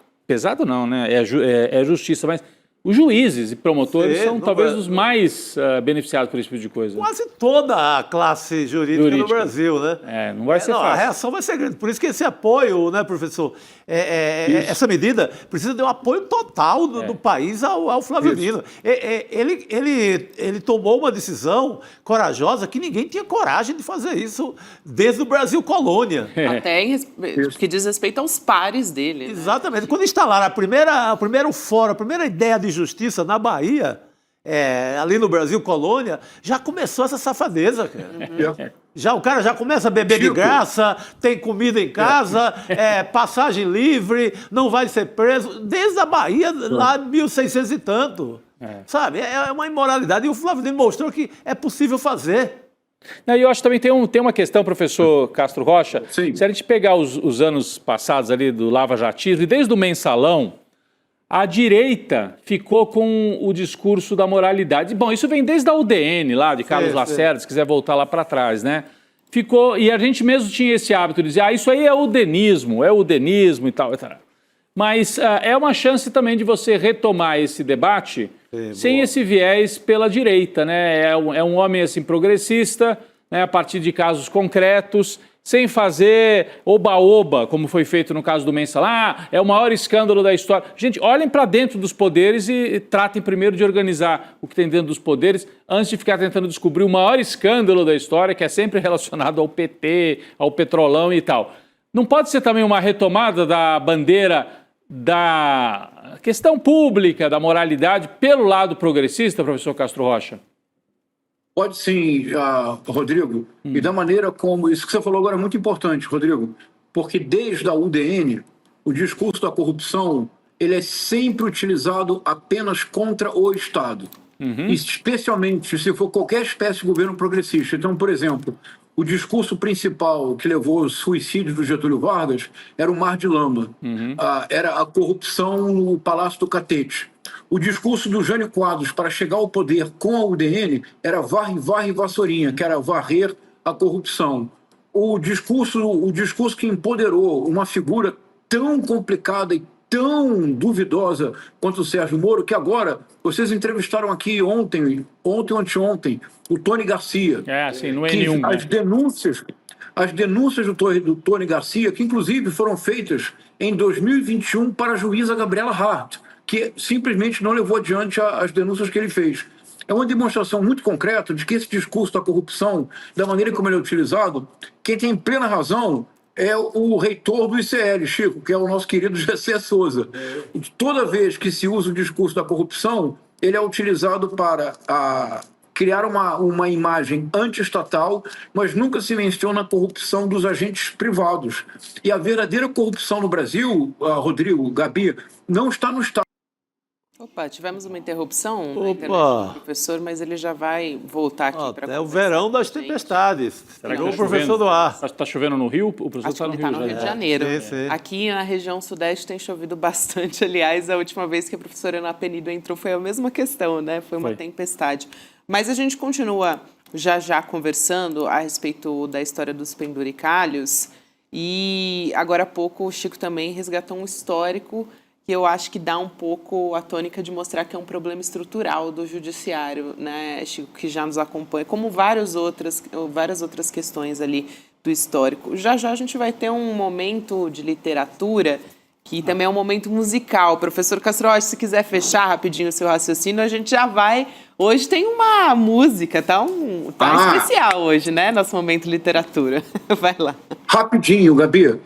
Speaker 8: não, né? É justiça, mas os juízes e promotores são talvez os mais beneficiados por esse tipo de coisa.
Speaker 4: Quase toda a classe jurídica no Brasil, né?
Speaker 8: Não vai ser fácil.
Speaker 4: A reação vai ser grande. Por isso que esse apoio, né, professor? Essa medida precisa de um apoio total do país ao Flávio Dino. Ele tomou uma decisão corajosa que ninguém tinha coragem de fazer isso desde o Brasil colônia.
Speaker 2: Até que diz respeito aos pares dele. Né?
Speaker 4: Exatamente. Quando instalaram o primeiro fórum, a primeira ideia de justiça na Bahia, ali no Brasil colônia, já começou essa safadeza, cara. O cara já começa a beber de graça, tem comida em casa, passagem livre, não vai ser preso. Desde a Bahia, lá em 1600 e tanto. Sabe? É uma imoralidade. E o Flávio Dino mostrou que é possível fazer.
Speaker 8: E eu acho que também tem uma questão, professor Castro Rocha.
Speaker 9: Sim.
Speaker 8: Se a gente pegar os anos passados ali do lava-jatismo, e desde o mensalão, a direita ficou com o discurso da moralidade. Bom, isso vem desde a UDN lá, de Carlos Lacerda, se quiser voltar lá para trás, né? Ficou, e a gente mesmo tinha esse hábito de dizer, isso aí é o denismo e tal, e tal. Mas é uma chance também de você retomar esse debate sem esse viés pela direita, né? É um homem assim progressista, né, a partir de casos concretos, sem fazer oba-oba, como foi feito no caso do mensalão. É o maior escândalo da história. Gente, olhem para dentro dos poderes e tratem primeiro de organizar o que tem dentro dos poderes, antes de ficar tentando descobrir o maior escândalo da história, que é sempre relacionado ao PT, ao petrolão e tal. Não pode ser também uma retomada da bandeira da questão pública, da moralidade, pelo lado progressista, professor Castro Rocha?
Speaker 9: Pode sim, Rodrigo. E da maneira como... Isso que você falou agora é muito importante, Rodrigo, porque desde a UDN, o discurso da corrupção ele é sempre utilizado apenas contra o Estado. Especialmente se for qualquer espécie de governo progressista. Então, por exemplo, o discurso principal que levou ao suicídio do Getúlio Vargas era o Mar de Lama. Era a corrupção no Palácio do Catete. O discurso do Jânio Quadros para chegar ao poder com a UDN era varre, vassourinha, que era varrer a corrupção. O discurso que empoderou uma figura tão complicada e tão duvidosa quanto o Sérgio Moro, que agora vocês entrevistaram aqui ontem ou anteontem, o Tony Garcia.
Speaker 8: Sim, no
Speaker 9: que
Speaker 8: N1.
Speaker 9: as denúncias do Tony Garcia, que inclusive foram feitas em 2021 para a juíza Gabriela Hart, que simplesmente não levou adiante as denúncias que ele fez. É uma demonstração muito concreta de que esse discurso da corrupção, da maneira como ele é utilizado, quem tem plena razão é o reitor do ICL, Chico, que é o nosso querido Gessé Souza. Toda vez que se usa o discurso da corrupção, ele é utilizado para criar uma imagem anti-estatal, mas nunca se menciona a corrupção dos agentes privados. E a verdadeira corrupção no Brasil, Rodrigo, Gabi, não está no Estado.
Speaker 2: Opa, tivemos uma interrupção na internet do professor, mas ele já vai voltar aqui para
Speaker 4: É o verão das tempestades.
Speaker 8: Será que
Speaker 4: o professor do ar.
Speaker 8: Está chovendo no Rio? O professor
Speaker 2: Acho que ele está no Rio de Janeiro.
Speaker 4: Sim.
Speaker 2: Aqui na região sudeste tem chovido bastante. Aliás, a última vez que a professora Ana Penido entrou foi a mesma questão, né? Foi uma tempestade. Mas a gente continua já conversando a respeito da história dos penduricalhos. E agora há pouco o Chico também resgatou um histórico que eu acho que dá um pouco a tônica de mostrar que é um problema estrutural do judiciário, né, Chico, que já nos acompanha, como várias outras questões ali do histórico. Já a gente vai ter um momento de literatura que também é um momento musical. Professor Castro Rocha, se quiser fechar rapidinho o seu raciocínio, a gente já vai. Hoje tem uma música, tá especial hoje, né, nosso momento literatura. Vai lá.
Speaker 9: Rapidinho, Gabi.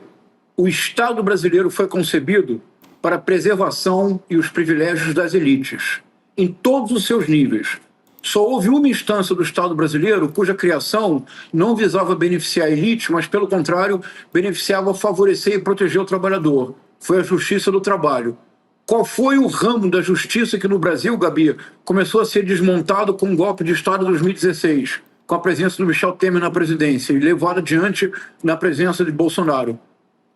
Speaker 9: O Estado brasileiro foi concebido para a preservação e os privilégios das elites, em todos os seus níveis. Só houve uma instância do Estado brasileiro cuja criação não visava beneficiar a elite, mas, pelo contrário, beneficiava favorecer e proteger o trabalhador. Foi a Justiça do Trabalho. Qual foi o ramo da justiça que no Brasil, Gabi, começou a ser desmontado com o golpe de Estado de 2016, com a presença do Michel Temer na presidência e levado adiante na presença de Bolsonaro?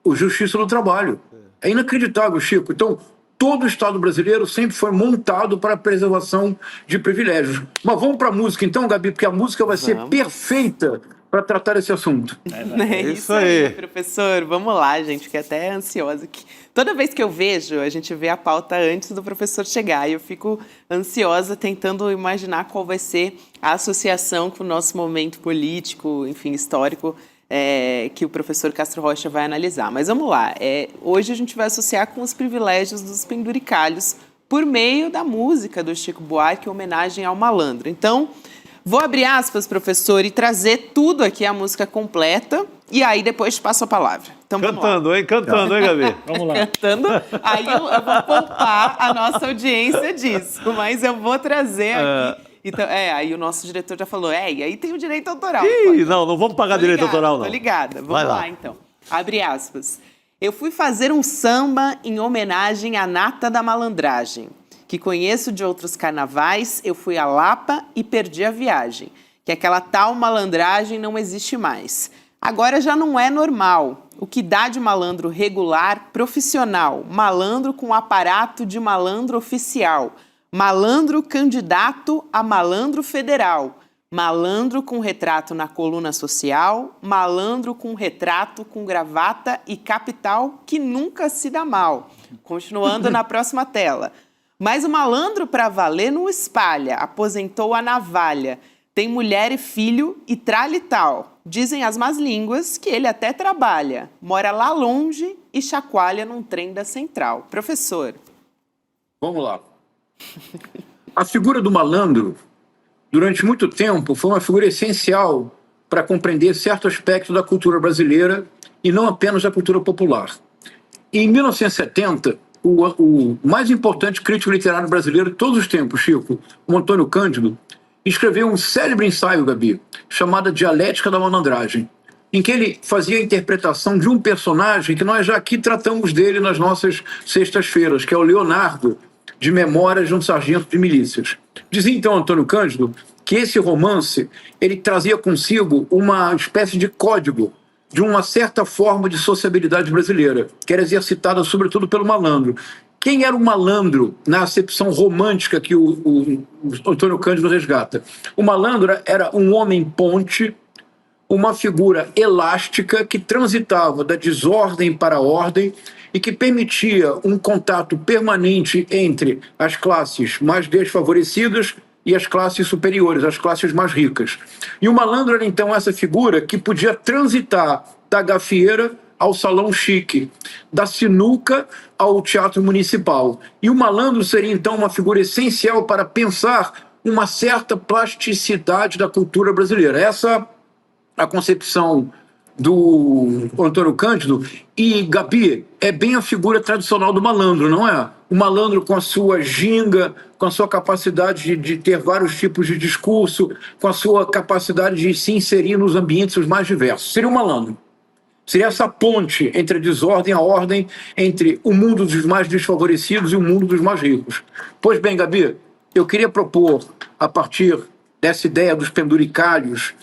Speaker 9: O Justiça do Trabalho. É inacreditável, Chico. Então, todo o Estado brasileiro sempre foi montado para a preservação de privilégios. Mas vamos para a música então, Gabi, porque a música vai ser perfeita para tratar esse assunto.
Speaker 2: É isso aí, professor. Vamos lá, gente, fiquei até ansiosa aqui. Toda vez que eu vejo, a gente vê a pauta antes do professor chegar, e eu fico ansiosa tentando imaginar qual vai ser a associação com o nosso momento político, enfim, histórico, que o professor Castro Rocha vai analisar. Mas vamos lá, hoje a gente vai associar com os privilégios dos penduricalhos por meio da música do Chico Buarque, em homenagem ao malandro. Então, vou abrir aspas, professor, e trazer tudo aqui, a música completa, e aí depois te passo a palavra. Então,
Speaker 4: Cantando, hein, Gabi?
Speaker 8: Vamos lá.
Speaker 2: Cantando, aí eu vou poupar a nossa audiência disso, mas eu vou trazer aqui. Então, aí o nosso diretor já falou, e aí tem o direito autoral.
Speaker 4: Não vamos pagar direito autoral, não.
Speaker 2: Tô ligada. Vamos lá, então. Abre aspas. Eu fui fazer um samba em homenagem à nata da malandragem, que conheço de outros carnavais, eu fui a Lapa e perdi a viagem, que aquela tal malandragem não existe mais. Agora já não é normal. O que dá de malandro regular, profissional, malandro com aparato de malandro oficial, malandro candidato a malandro federal, malandro com retrato na coluna social, malandro com retrato com gravata e capital que nunca se dá mal. Continuando na próxima tela. Mas o malandro pra valer não espalha, aposentou a navalha, tem mulher e filho e tralha e tal. Dizem as más línguas que ele até trabalha, mora lá longe e chacoalha num trem da central. Professor.
Speaker 9: Vamos lá. A figura do malandro, durante muito tempo, foi uma figura essencial para compreender certo aspecto da cultura brasileira e não apenas da cultura popular. Em 1970, o mais importante crítico literário brasileiro de todos os tempos, Chico, o Antônio Cândido, escreveu um célebre ensaio, Gabi, chamado Dialética da Malandragem, em que ele fazia a interpretação de um personagem que nós já aqui tratamos dele nas nossas sextas-feiras, que é o Leonardo, de Memórias de um Sargento de Milícias. Dizia então Antônio Cândido que esse romance ele trazia consigo uma espécie de código de uma certa forma de sociabilidade brasileira, que era exercitada sobretudo pelo malandro. Quem era o malandro na acepção romântica que o Antônio Cândido resgata? O malandro era um homem ponte, uma figura elástica que transitava da desordem para a ordem e que permitia um contato permanente entre as classes mais desfavorecidas e as classes superiores, as classes mais ricas. E o malandro era, então, essa figura que podia transitar da gafieira ao salão chique, da sinuca ao teatro municipal. E o malandro seria, então, uma figura essencial para pensar uma certa plasticidade da cultura brasileira. Essa é a concepção do Antônio Cândido. E, Gabi, é bem a figura tradicional do malandro, não é? O malandro com a sua ginga, com a sua capacidade de ter vários tipos de discurso, com a sua capacidade de se inserir nos ambientes os mais diversos. Seria o malandro. Seria essa ponte entre a desordem e a ordem, entre o mundo dos mais desfavorecidos e o mundo dos mais ricos. Pois bem, Gabi, eu queria propor, a partir dessa ideia dos penduricalhos,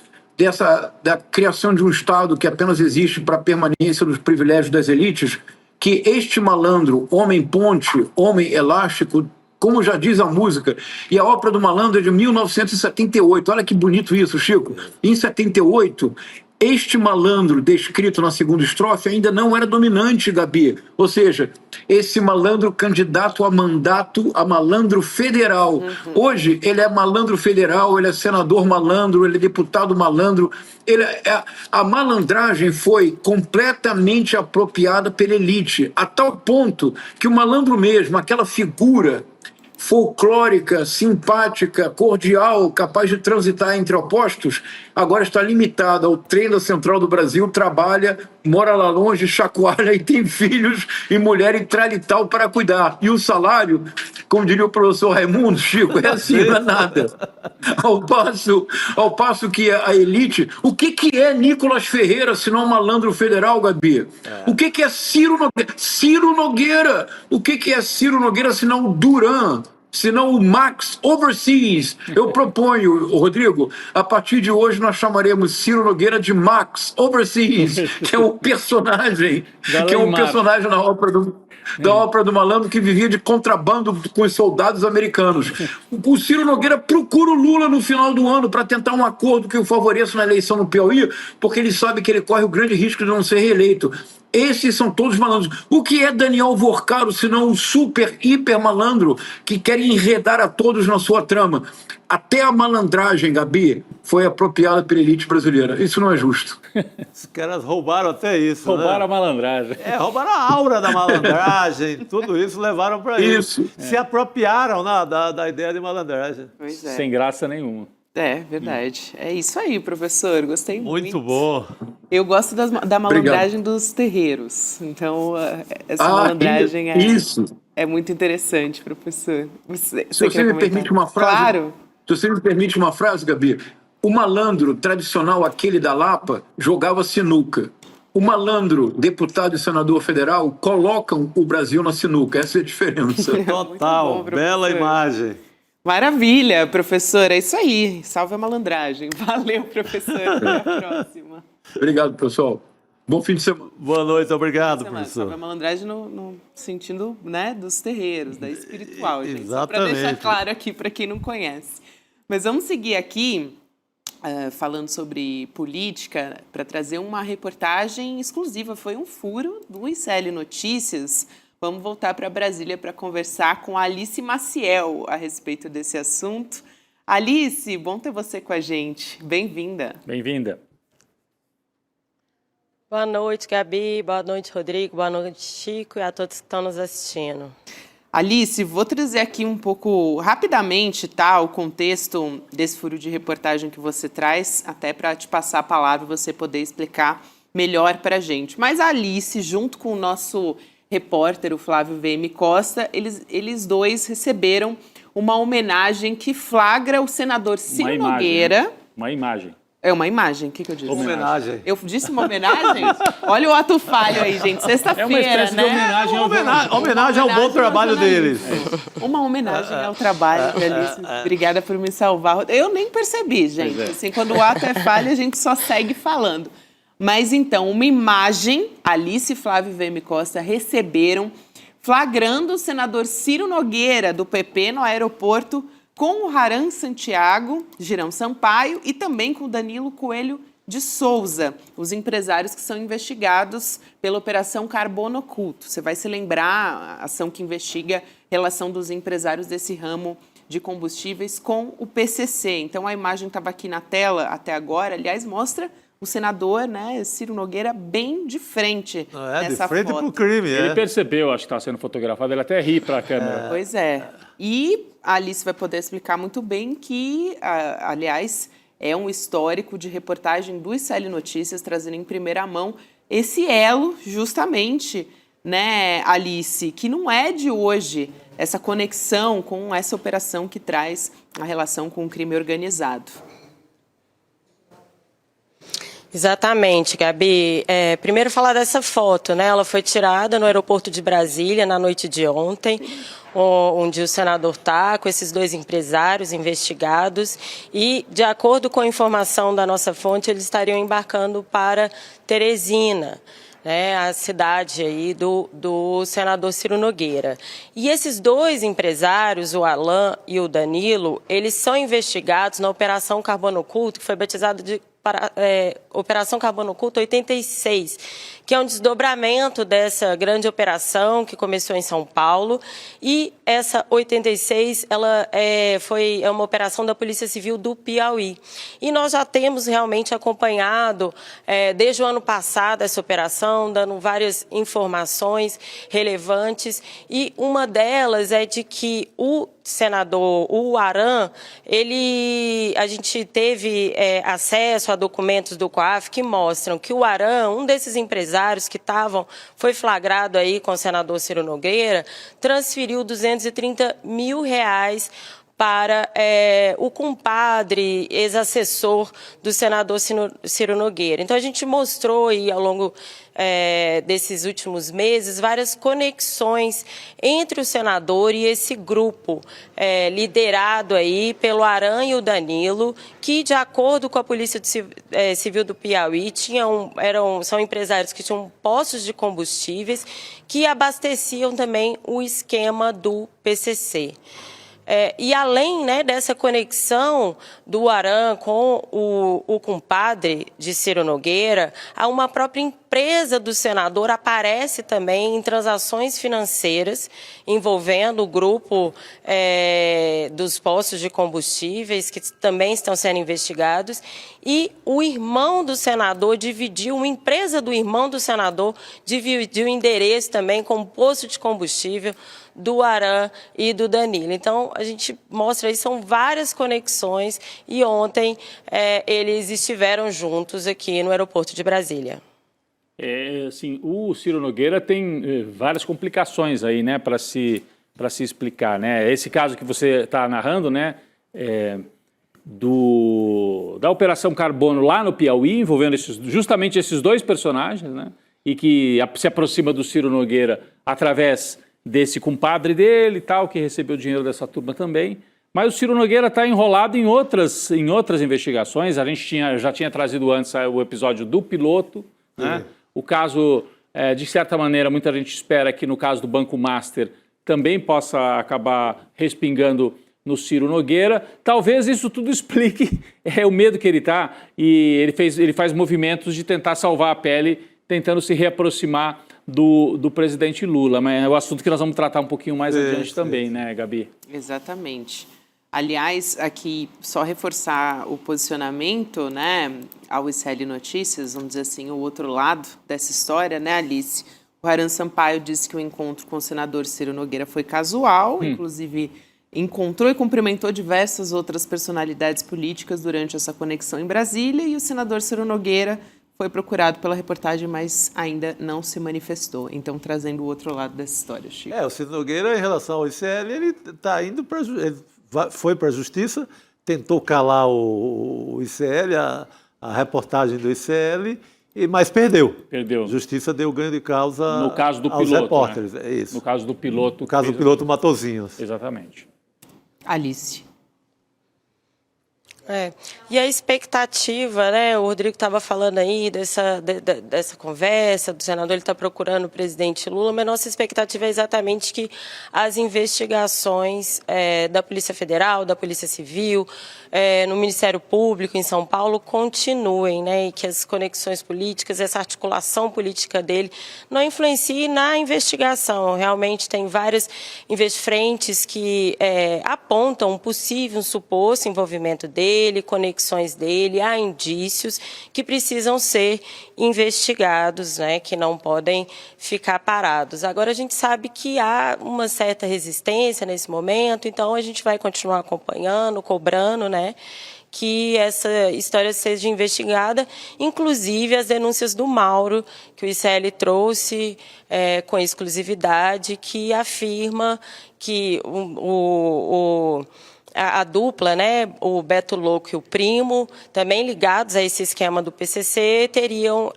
Speaker 9: da criação de um Estado que apenas existe para a permanência dos privilégios das elites, que este malandro, homem ponte, homem elástico, como já diz a música, e a ópera do malandro é de 1978, olha que bonito isso, Chico. Em 78, este malandro descrito na segunda estrofe ainda não era dominante, Gabi. Ou seja, esse malandro candidato a mandato, a malandro federal. Hoje, ele é malandro federal, ele é senador malandro, ele é deputado malandro. A malandragem foi completamente apropriada pela elite, a tal ponto que o malandro mesmo, aquela figura folclórica, simpática, cordial, capaz de transitar entre opostos, agora está limitada ao trem da Central do Brasil, trabalha, mora lá longe, chacoalha e tem filhos e mulher e tralital para cuidar. E o salário, como diria o professor Raimundo, Chico, é assim, não é nada. Ao passo que a elite... O que é Nicolas Ferreira, se não um malandro federal, Gabi? O que é Ciro Nogueira? Ciro Nogueira! O que é Ciro Nogueira, se não o Duran? Senão o Max Overseas. Eu proponho, Rodrigo, a partir de hoje nós chamaremos Ciro Nogueira de Max Overseas, que é o personagem, na ópera do malandro que vivia de contrabando com os soldados americanos. O Ciro Nogueira procura o Lula no final do ano para tentar um acordo que o favoreça na eleição no Piauí, porque ele sabe que ele corre o grande risco de não ser reeleito. Esses são todos malandros. O que é Daniel Vorcaro, senão um super, hiper malandro que quer enredar a todos na sua trama? Até a malandragem, Gabi, foi apropriada pela elite brasileira. Isso não é justo.
Speaker 4: Os caras roubaram até isso.
Speaker 8: Roubaram a malandragem.
Speaker 4: Roubaram a aura da malandragem, tudo isso levaram para isso. Se apropriaram da ideia de malandragem.
Speaker 2: Pois é.
Speaker 8: Sem graça nenhuma.
Speaker 2: É, verdade. É isso aí, professor. Gostei muito.
Speaker 4: Muito bom.
Speaker 2: Eu gosto da malandragem dos terreiros. Então, essa malandragem é muito interessante, professor.
Speaker 9: Se você me permite uma frase...
Speaker 2: Claro.
Speaker 9: Se você me permite uma frase, Gabi. O malandro tradicional, aquele da Lapa, jogava sinuca. O malandro, deputado e senador federal, colocam o Brasil na sinuca. Essa é a diferença.
Speaker 4: Total. Bom, bela imagem.
Speaker 2: Maravilha, professor. É isso aí. Salve a malandragem. Valeu, professor. Até a próxima.
Speaker 9: Obrigado, pessoal. Bom fim de semana.
Speaker 4: Boa noite. Obrigado, professor.
Speaker 2: Salve a malandragem no sentido, né, dos terreiros, da espiritual, gente.
Speaker 4: Exatamente.
Speaker 2: Só para deixar claro aqui para quem não conhece. Mas vamos seguir aqui falando sobre política para trazer uma reportagem exclusiva. Foi um furo do ICL Notícias. Vamos voltar para Brasília para conversar com a Alice Maciel a respeito desse assunto. Alice, bom ter você com a gente. Bem-vinda.
Speaker 8: Bem-vinda.
Speaker 10: Boa noite, Gabi. Boa noite, Rodrigo. Boa noite, Chico, e a todos que estão nos assistindo.
Speaker 2: Alice, vou trazer aqui um pouco, rapidamente, tá, o contexto desse furo de reportagem que você traz, até para te passar a palavra e você poder explicar melhor para a gente. Mas a Alice, junto com o nosso repórter, o Flávio VM Costa, eles dois receberam uma homenagem que flagra o senador Ciro Nogueira.
Speaker 8: Uma imagem.
Speaker 2: É uma imagem, o que eu disse?
Speaker 4: Homenagem.
Speaker 2: Eu disse uma homenagem? Olha o ato falho aí, gente. Sexta-feira, né?
Speaker 4: Homenagem ao bom trabalho deles.
Speaker 2: Uma homenagem ao trabalho, Alice. Obrigada por me salvar. Eu nem percebi, gente. Assim, quando o ato é falho, a gente só segue falando. Mas então, uma imagem, Alice e Flávio VM Costa receberam, flagrando o senador Ciro Nogueira, do PP, no aeroporto, com o Haran Santiago, Girão Sampaio, e também com o Danilo Coelho de Souza, os empresários que são investigados pela Operação Carbono Oculto. Você vai se lembrar, a ação que investiga a relação dos empresários desse ramo de combustíveis com o PCC. Então, a imagem estava aqui na tela até agora, aliás, mostra o senador, né, Ciro Nogueira, bem de frente nessa
Speaker 4: de frente
Speaker 2: foto.
Speaker 4: para o crime.
Speaker 8: Ele percebeu, acho que está sendo fotografado, ele até ri para a câmera.
Speaker 2: Pois é. E a Alice vai poder explicar muito bem que, aliás, é um histórico de reportagem do ICL Notícias, trazendo em primeira mão esse elo, justamente, né, Alice, que não é de hoje, essa conexão com essa operação que traz a relação com o crime organizado.
Speaker 10: Exatamente, Gabi. Primeiro falar dessa foto, né? Ela foi tirada no aeroporto de Brasília na noite de ontem, onde o senador está com esses dois empresários investigados e, de acordo com a informação da nossa fonte, eles estariam embarcando para Teresina, né, a cidade aí do senador Ciro Nogueira. E esses dois empresários, o Alan e o Danilo, eles são investigados na Operação Carbono Oculto, que foi batizada de Operação Carbono Oculto 86, que é um desdobramento dessa grande operação que começou em São Paulo. E essa 86, ela é uma operação da Polícia Civil do Piauí. E nós já temos realmente acompanhado, desde o ano passado, essa operação, dando várias informações relevantes. E uma delas é de que o senador, o Aran, a gente teve acesso a documentos do COAF que mostram que o Aran, um desses empresários que foi flagrado aí com o senador Ciro Nogueira, transferiu R$230 mil para o compadre, ex-assessor do senador Ciro Nogueira. Então, a gente mostrou aí, ao longo desses últimos meses, várias conexões entre o senador e esse grupo liderado aí pelo Aran e o Danilo, que, de acordo com a Polícia Civil do Piauí, são empresários que tinham postos de combustíveis que abasteciam também o esquema do PCC. E além, né, dessa conexão do Aran com o compadre de Ciro Nogueira, uma própria empresa do senador aparece também em transações financeiras envolvendo o grupo dos postos de combustíveis, que também estão sendo investigados. E o irmão do senador uma empresa do irmão do senador dividiu o endereço também com o posto de combustível do Aran e do Danilo. Então, a gente mostra aí, são várias conexões, e ontem eles estiveram juntos aqui no aeroporto de Brasília.
Speaker 8: Assim, o Ciro Nogueira tem várias complicações aí, né, para se explicar, né? Esse caso que você está narrando, né, da Operação Carbono lá no Piauí, envolvendo justamente esses dois personagens, né, e que se aproxima do Ciro Nogueira através desse compadre dele e tal, que recebeu dinheiro dessa turma também. Mas o Ciro Nogueira está enrolado em outras investigações. A gente já tinha trazido antes o episódio do piloto, né? O caso, de certa maneira, muita gente espera que no caso do Banco Master também possa acabar respingando no Ciro Nogueira. Talvez isso tudo explique o medo que ele está, e ele faz movimentos de tentar salvar a pele, tentando se reaproximar do presidente Lula. Mas é o assunto que nós vamos tratar um pouquinho mais adiante também, né, Gabi?
Speaker 2: Exatamente. Aliás, aqui, só reforçar o posicionamento, né, ao ICL Notícias, vamos dizer assim, o outro lado dessa história, né, Alice? O Aran Sampaio disse que o encontro com o senador Ciro Nogueira foi casual, inclusive encontrou e cumprimentou diversas outras personalidades políticas durante essa conexão em Brasília, e o senador Ciro Nogueira foi procurado pela reportagem, mas ainda não se manifestou. Então, trazendo o outro lado dessa história, Chico.
Speaker 4: O Ciro Nogueira, em relação ao ICL, ele está indo para... Foi para a Justiça, tentou calar o ICL, a reportagem do ICL, mas perdeu. A Justiça deu ganho de causa
Speaker 8: no caso do
Speaker 4: aos
Speaker 8: piloto,
Speaker 4: repórteres.
Speaker 8: né?
Speaker 4: É isso.
Speaker 8: No caso do piloto.
Speaker 4: No caso do piloto Matosinhos.
Speaker 8: Exatamente.
Speaker 2: Alice.
Speaker 10: E a expectativa, né? O Rodrigo estava falando aí dessa conversa, do senador, ele está procurando o presidente Lula, mas nossa expectativa é exatamente que as investigações da Polícia Federal, da Polícia Civil, no Ministério Público em São Paulo continuem, né? E que as conexões políticas, essa articulação política dele não influencie na investigação. Realmente tem várias frentes que apontam um possível, um suposto envolvimento dele, conexões dele, há indícios que precisam ser investigados, né, que não podem ficar parados. Agora, a gente sabe que há uma certa resistência nesse momento, então a gente vai continuar acompanhando, cobrando, né, que essa história seja investigada, inclusive as denúncias do Mauro, que o ICL trouxe com exclusividade, que afirma que a dupla, né, o Beto Louco e o primo, também ligados a esse esquema do PCC, teriam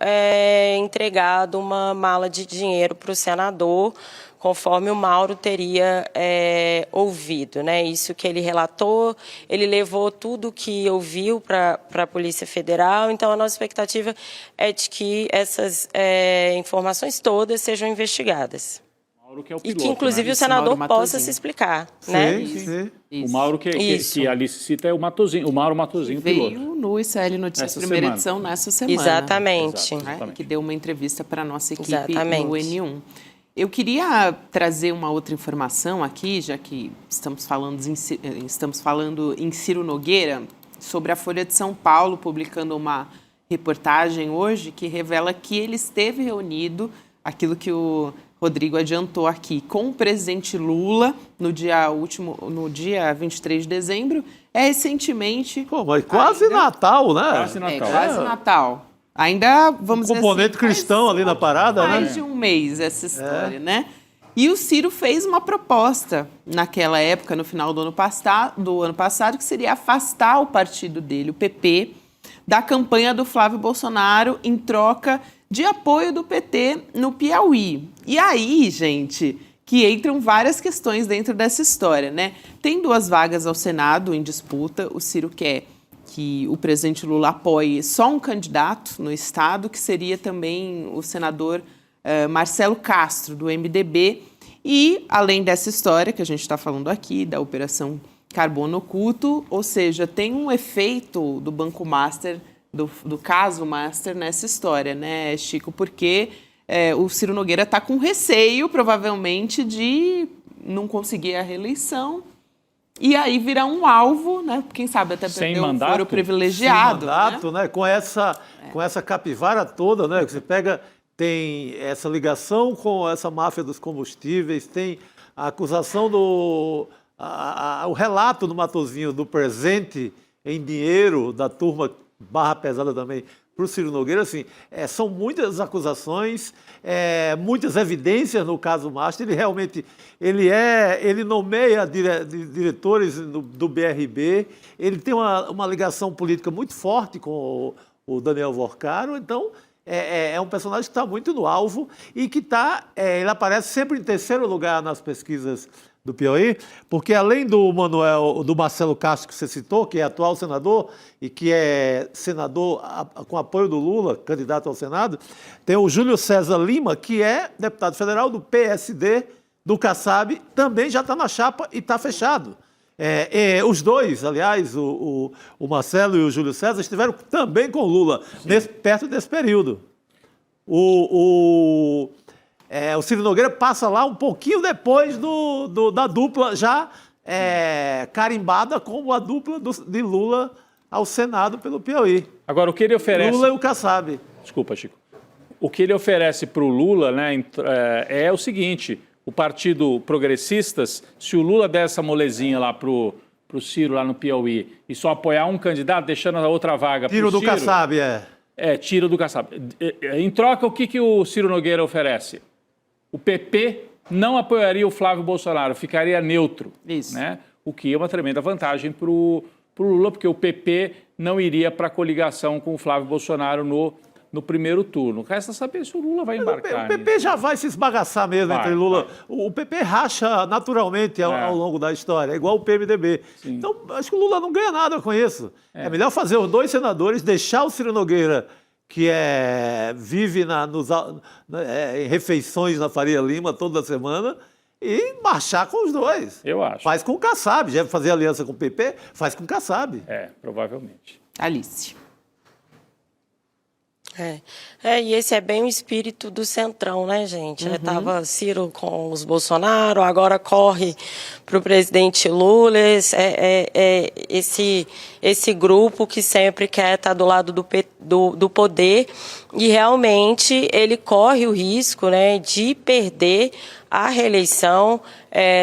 Speaker 10: entregado uma mala de dinheiro para o senador, conforme o Mauro teria ouvido, né? Isso que ele relatou, ele levou tudo que ouviu para a Polícia Federal, então a nossa expectativa é de que essas informações todas sejam investigadas.
Speaker 8: Que é o
Speaker 10: piloto,
Speaker 8: e que,
Speaker 10: inclusive,
Speaker 8: né?
Speaker 10: o senador possa se explicar.
Speaker 4: Sim,
Speaker 10: né?
Speaker 4: Sim.
Speaker 8: O Mauro que ali se cita é o Matozinho, o Mauro Matozinho,
Speaker 2: veio
Speaker 8: piloto.
Speaker 2: No ICL Notícias, primeira edição, nessa semana.
Speaker 10: Exatamente.
Speaker 2: Né? Que deu uma entrevista para a nossa equipe
Speaker 10: Exatamente.
Speaker 2: no N1. Eu queria trazer uma outra informação aqui, já que estamos falando em Ciro Nogueira, sobre a Folha de São Paulo, publicando uma reportagem hoje que revela que ele esteve reunido, aquilo que o Rodrigo adiantou aqui, com o presidente Lula no dia 23 de dezembro, recentemente...
Speaker 4: Pô, mas quase Natal, né?
Speaker 8: Quase Natal.
Speaker 2: Quase Natal. Ainda, vamos dizer
Speaker 4: componente
Speaker 2: assim,
Speaker 4: cristão ali na parada, né?
Speaker 2: Mais de um mês essa história, né? E o Ciro fez uma proposta naquela época, no final do ano passado, que seria afastar o partido dele, o PP, da campanha do Flávio Bolsonaro em troca de apoio do PT no Piauí. E aí, gente, que entram várias questões dentro dessa história, né? Tem 2 vagas ao Senado em disputa. O Ciro quer que o presidente Lula apoie só um candidato no Estado, que seria também o senador Marcelo Castro, do MDB. E, além dessa história que a gente está falando aqui, da Operação Carbono Oculto, ou seja, tem um efeito do Banco Master, do caso Master nessa história, né, Chico? Porque o Ciro Nogueira está com receio, provavelmente, de não conseguir a reeleição e aí virar um alvo, né? Quem sabe até perder um foro privilegiado.
Speaker 4: Sem mandato, né? Com essa capivara toda, né? Que você pega, tem essa ligação com essa máfia dos combustíveis, tem a acusação o relato do Matozinho do presente em dinheiro da turma barra pesada também para o Ciro Nogueira, assim, são muitas acusações, muitas evidências no caso Master. Ele realmente, ele nomeia diretores do BRB, ele tem uma ligação política muito forte com o Daniel Vorcaro, então é um personagem que está muito no alvo e que ele aparece sempre em terceiro lugar nas pesquisas do Piauí, porque além do Marcelo Castro, que você citou, que é atual senador e que é senador com apoio do Lula, candidato ao Senado, tem o Júlio César Lima, que é deputado federal do PSD, do Kassab, também já está na chapa e está fechado. Os dois, aliás, o Marcelo e o Júlio César, estiveram também com o Lula, perto desse período. O Ciro Nogueira passa lá um pouquinho depois da dupla já carimbada como a dupla de Lula ao Senado pelo Piauí.
Speaker 8: Agora, o que ele oferece...
Speaker 4: Lula e o Kassab.
Speaker 8: Desculpa, Chico. O que ele oferece para o Lula, né, é o seguinte: o Partido Progressistas, se o Lula der essa molezinha lá pro Ciro, lá no Piauí, e só apoiar um candidato, deixando a outra vaga para o Ciro...
Speaker 4: Tiro do Kassab,
Speaker 8: tiro do Kassab. Em troca, o que o Ciro Nogueira oferece? O PP não apoiaria o Flávio Bolsonaro, ficaria neutro.
Speaker 2: Isso.
Speaker 8: Né? O que é uma tremenda vantagem para o Lula, porque o PP não iria para a coligação com o Flávio Bolsonaro no no primeiro turno. Resta saber se o Lula vai embarcar.
Speaker 4: O PP já vai se esbagaçar mesmo entre Lula.
Speaker 8: Vai.
Speaker 4: O PP racha naturalmente ao longo da história, é igual o PMDB. Sim. Então, acho que o Lula não ganha nada com isso. É melhor fazer os 2 senadores, deixar o Ciro Nogueira, que vive em refeições na Faria Lima toda semana, e marchar com os 2.
Speaker 8: Eu acho.
Speaker 4: Faz com o Kassab. Já fazer aliança com o PP, faz com o Kassab.
Speaker 8: Provavelmente.
Speaker 2: Alice.
Speaker 10: E esse é bem o espírito do Centrão, né, gente? Tava Ciro com os Bolsonaro, agora corre para o presidente Lula. Esse grupo que sempre quer estar do lado do poder, e realmente ele corre o risco, né, de perder a reeleição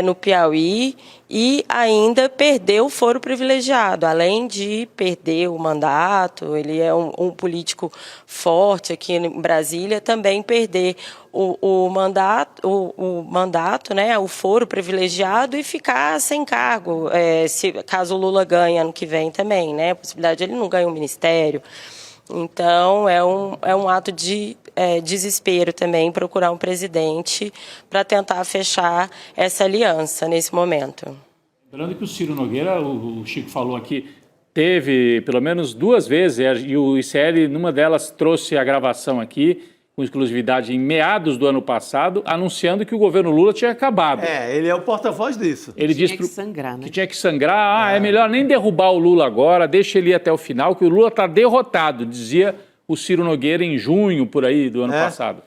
Speaker 10: no Piauí e ainda perder o foro privilegiado, além de perder o mandato. Ele é um político forte aqui em Brasília, também perder o mandato, né, o foro privilegiado, e ficar sem cargo, caso o Lula ganhe ano que vem também, né, a possibilidade de ele não ganhar um ministério. Então, é um ato de desespero também procurar um presidente para tentar fechar essa aliança nesse momento.
Speaker 8: Lembrando que o Ciro Nogueira, o Chico falou aqui, teve pelo menos 2 vezes, e o ICL, numa delas, trouxe a gravação aqui, com exclusividade em meados do ano passado, anunciando que o governo Lula tinha acabado.
Speaker 4: Ele é o porta-voz disso.
Speaker 8: Ele disse
Speaker 2: que sangrar, né?
Speaker 8: Que tinha que sangrar. É melhor nem derrubar o Lula agora, deixa ele ir até o final, que o Lula está derrotado, dizia o Ciro Nogueira em junho, por aí, do ano passado.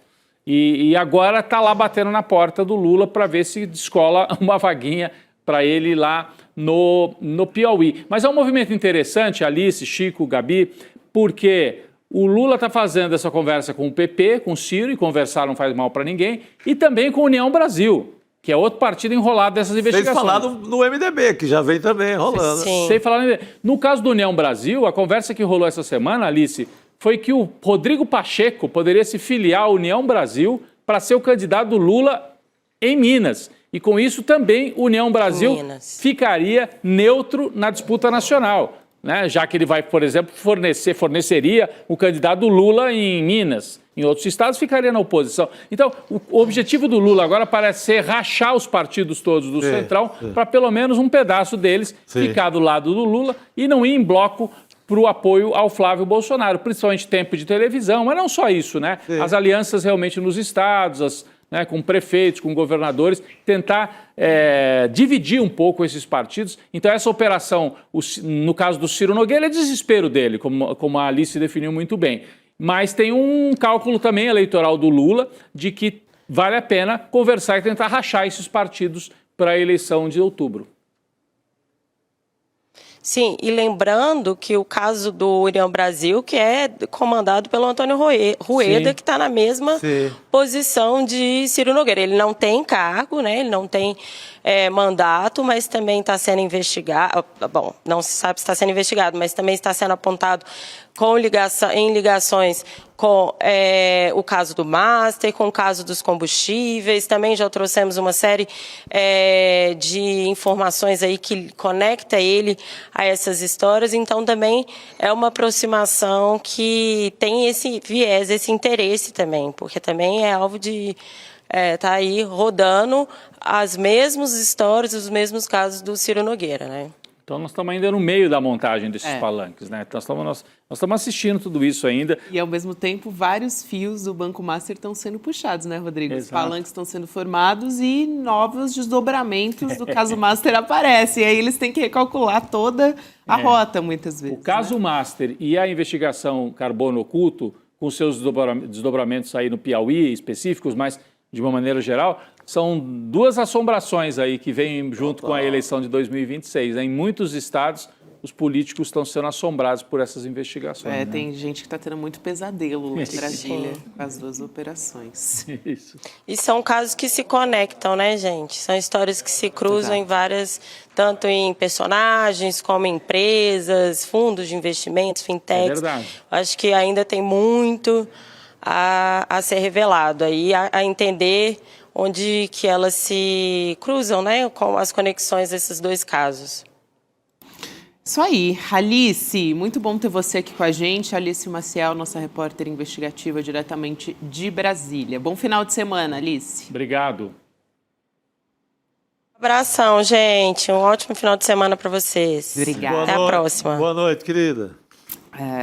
Speaker 8: E agora está lá batendo na porta do Lula para ver se descola uma vaguinha para ele lá no Piauí. Mas é um movimento interessante, Alice, Chico, Gabi, porque o Lula está fazendo essa conversa com o PP, com o Ciro, e conversar não faz mal para ninguém, e também com a União Brasil, que é outro partido enrolado dessas investigações.
Speaker 4: Sem falar no MDB, que já vem também enrolando.
Speaker 8: Sem falar no MDB. No caso do União Brasil, a conversa que rolou essa semana, Alice, foi que o Rodrigo Pacheco poderia se filiar à União Brasil para ser o candidato do Lula em Minas. E com isso também o União Brasil ficaria neutro na disputa nacional, né? Já que ele vai, por exemplo, forneceria o candidato do Lula em Minas. Em outros estados ficaria na oposição. Então, o objetivo do Lula agora parece ser rachar os partidos todos do Centrão para pelo menos um pedaço deles ficar do lado do Lula e não ir em bloco para o apoio ao Flávio Bolsonaro, principalmente tempo de televisão, mas não só isso, né? As alianças realmente nos estados, né, com prefeitos, com governadores, tentar dividir um pouco esses partidos. Então essa operação, no caso do Ciro Nogueira, é desespero dele, como a Alice definiu muito bem. Mas tem um cálculo também eleitoral do Lula de que vale a pena conversar e tentar rachar esses partidos para a eleição de outubro.
Speaker 10: Sim, e lembrando que o caso do União Brasil, que é comandado pelo Antônio Rueda, que está na mesma posição de Ciro Nogueira. Ele não tem cargo, né? Ele não tem mandato, mas também está sendo investigado. Bom, não se sabe se está sendo investigado, mas também está sendo apontado em ligações com o caso do Master, com o caso dos combustíveis. Também já trouxemos uma série de informações aí que conecta ele a essas histórias. Então, também é uma aproximação que tem esse viés, esse interesse também, porque também é alvo de tá aí rodando as mesmas histórias, os mesmos casos do Ciro Nogueira, né?
Speaker 8: Então nós estamos ainda no meio da montagem desses palanques, né? Então, nós estamos assistindo tudo isso ainda.
Speaker 2: E ao mesmo tempo, vários fios do Banco Master estão sendo puxados, né, Rodrigo?
Speaker 8: Exato.
Speaker 2: Os palanques estão sendo formados e novos desdobramentos do caso Master aparecem. E aí eles têm que recalcular toda a rota, muitas vezes.
Speaker 8: O caso Master e a investigação Carbono Oculto, com seus desdobramentos aí no Piauí específicos, mas de uma maneira geral, são 2 assombrações aí que vêm junto com a eleição de 2026. Em muitos estados, os políticos estão sendo assombrados por essas investigações. Né?
Speaker 2: Tem gente que está tendo muito pesadelo em Brasília com as 2 operações.
Speaker 8: Isso.
Speaker 10: E são casos que se conectam, né, gente? São histórias que se cruzam em várias, tanto em personagens, como em empresas, fundos de investimentos, fintechs.
Speaker 8: É verdade.
Speaker 10: Acho que ainda tem muito a ser revelado aí, a entender onde que elas se cruzam, né, com as conexões desses 2 casos.
Speaker 2: Isso aí. Alice, muito bom ter você aqui com a gente. Alice Maciel, nossa repórter investigativa diretamente de Brasília. Bom final de semana, Alice.
Speaker 8: Obrigado.
Speaker 10: Abração, gente. Um ótimo final de semana para vocês.
Speaker 2: Obrigada.
Speaker 10: Até a próxima.
Speaker 4: Boa noite, querida.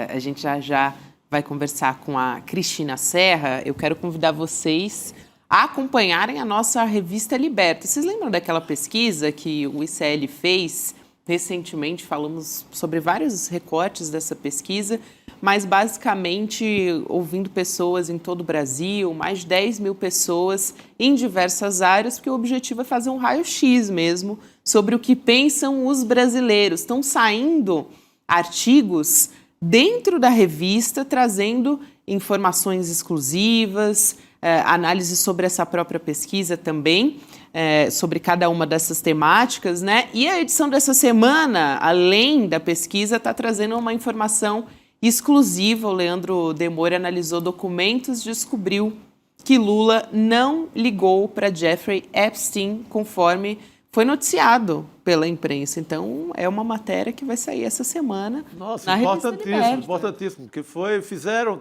Speaker 2: A gente já vai conversar com a Cristina Serra. Eu quero convidar vocês a acompanharem a nossa revista Liberta. Vocês lembram daquela pesquisa que o ICL fez recentemente? Falamos sobre vários recortes dessa pesquisa, mas basicamente ouvindo pessoas em todo o Brasil, mais de 10 mil pessoas em diversas áreas, porque o objetivo é fazer um raio-x mesmo sobre o que pensam os brasileiros. Estão saindo artigos dentro da revista, trazendo informações exclusivas, análise sobre essa própria pesquisa também, sobre cada uma dessas temáticas, né? E a edição dessa semana, além da pesquisa, está trazendo uma informação exclusiva. O Leandro Demore analisou documentos e descobriu que Lula não ligou para Jeffrey Epstein, conforme foi noticiado pela imprensa. Então, é uma matéria que vai sair essa semana.
Speaker 4: Nossa,
Speaker 2: na
Speaker 4: importantíssimo, que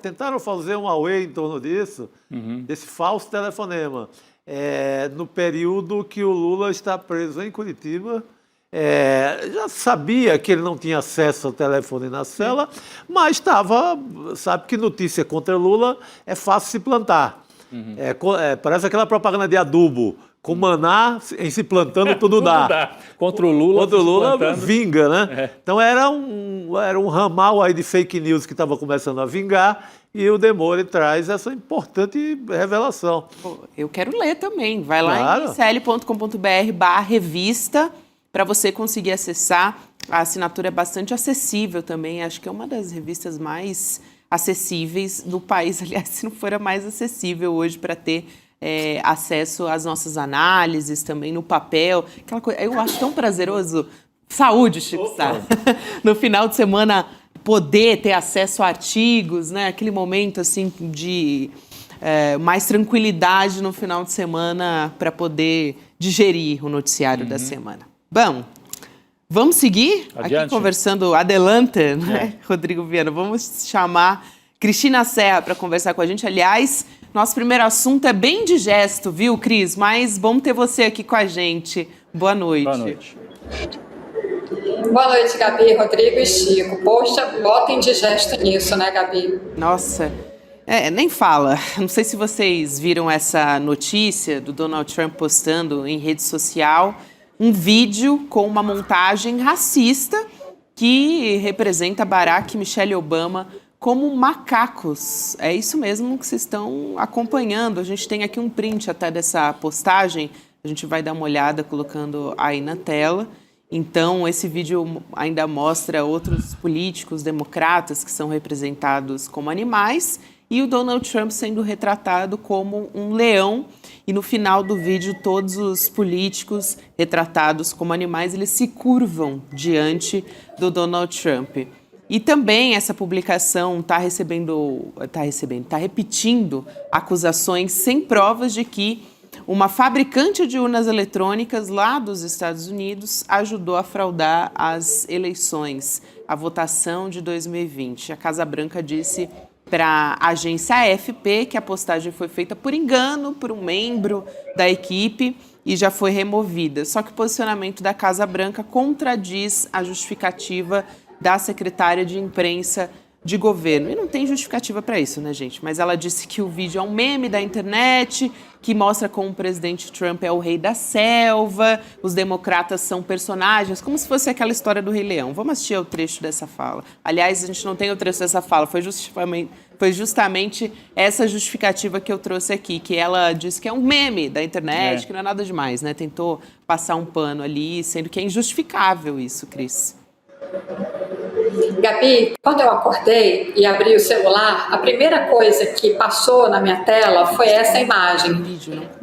Speaker 4: tentaram fazer um auê em torno disso, desse falso telefonema, no período que o Lula está preso em Curitiba. Já sabia que ele não tinha acesso ao telefone na cela, mas sabe que notícia contra Lula é fácil se plantar. Parece aquela propaganda de adubo. Com maná, em se plantando, tudo dá.
Speaker 8: Contra o Lula,
Speaker 4: vinga, né? Então era um ramal aí de fake news que estava começando a vingar, e o Demore traz essa importante revelação.
Speaker 2: Eu quero ler também. Vai lá em icl.com.br/revista para você conseguir acessar. A assinatura é bastante acessível também. Acho que é uma das revistas mais acessíveis do país. Aliás, se não for a mais acessível hoje para ter acesso às nossas análises também no papel. Aquela coisa, eu acho tão prazeroso. Saúde, Chico Sá. No final de semana, poder ter acesso a artigos, né? Aquele momento assim de mais tranquilidade no final de semana para poder digerir o noticiário da semana. Bom, vamos seguir?
Speaker 8: Adiante.
Speaker 2: Aqui conversando, adelante, né? Rodrigo Viana. Vamos chamar Cristina Serra para conversar com a gente. Aliás, nosso primeiro assunto é bem indigesto, viu, Cris? Mas bom ter você aqui com a gente. Boa noite.
Speaker 8: Boa noite.
Speaker 11: Boa noite, Gabi, Rodrigo e Chico. Poxa, bota indigesto nisso, né, Gabi?
Speaker 2: Nossa, nem fala. Não sei se vocês viram essa notícia do Donald Trump postando em rede social um vídeo com uma montagem racista que representa Barack e Michelle Obama como macacos. É isso mesmo que vocês estão acompanhando. A gente tem aqui um print até dessa postagem. A gente vai dar uma olhada colocando aí na tela. Então, esse vídeo ainda mostra outros políticos democratas que são representados como animais e o Donald Trump sendo retratado como um leão. E no final do vídeo, todos os políticos retratados como animais, eles se curvam diante do Donald Trump. E também essa publicação está repetindo acusações sem provas de que uma fabricante de urnas eletrônicas lá dos Estados Unidos ajudou a fraudar as eleições, a votação de 2020. A Casa Branca disse para a agência AFP que a postagem foi feita por engano por um membro da equipe e já foi removida. Só que o posicionamento da Casa Branca contradiz a justificativa da secretária de imprensa de governo. E não tem justificativa para isso, né, gente? Mas ela disse que o vídeo é um meme da internet, que mostra como o presidente Trump é o rei da selva, os democratas são personagens, como se fosse aquela história do Rei Leão. Vamos assistir ao trecho dessa fala. Aliás, a gente não tem o trecho dessa fala, foi justamente essa justificativa que eu trouxe aqui, que ela disse que é um meme da internet, que não é nada demais, né? Tentou passar um pano ali, sendo que é injustificável isso, Cris.
Speaker 11: Gabi, quando eu acordei e abri o celular, a primeira coisa que passou na minha tela foi essa imagem.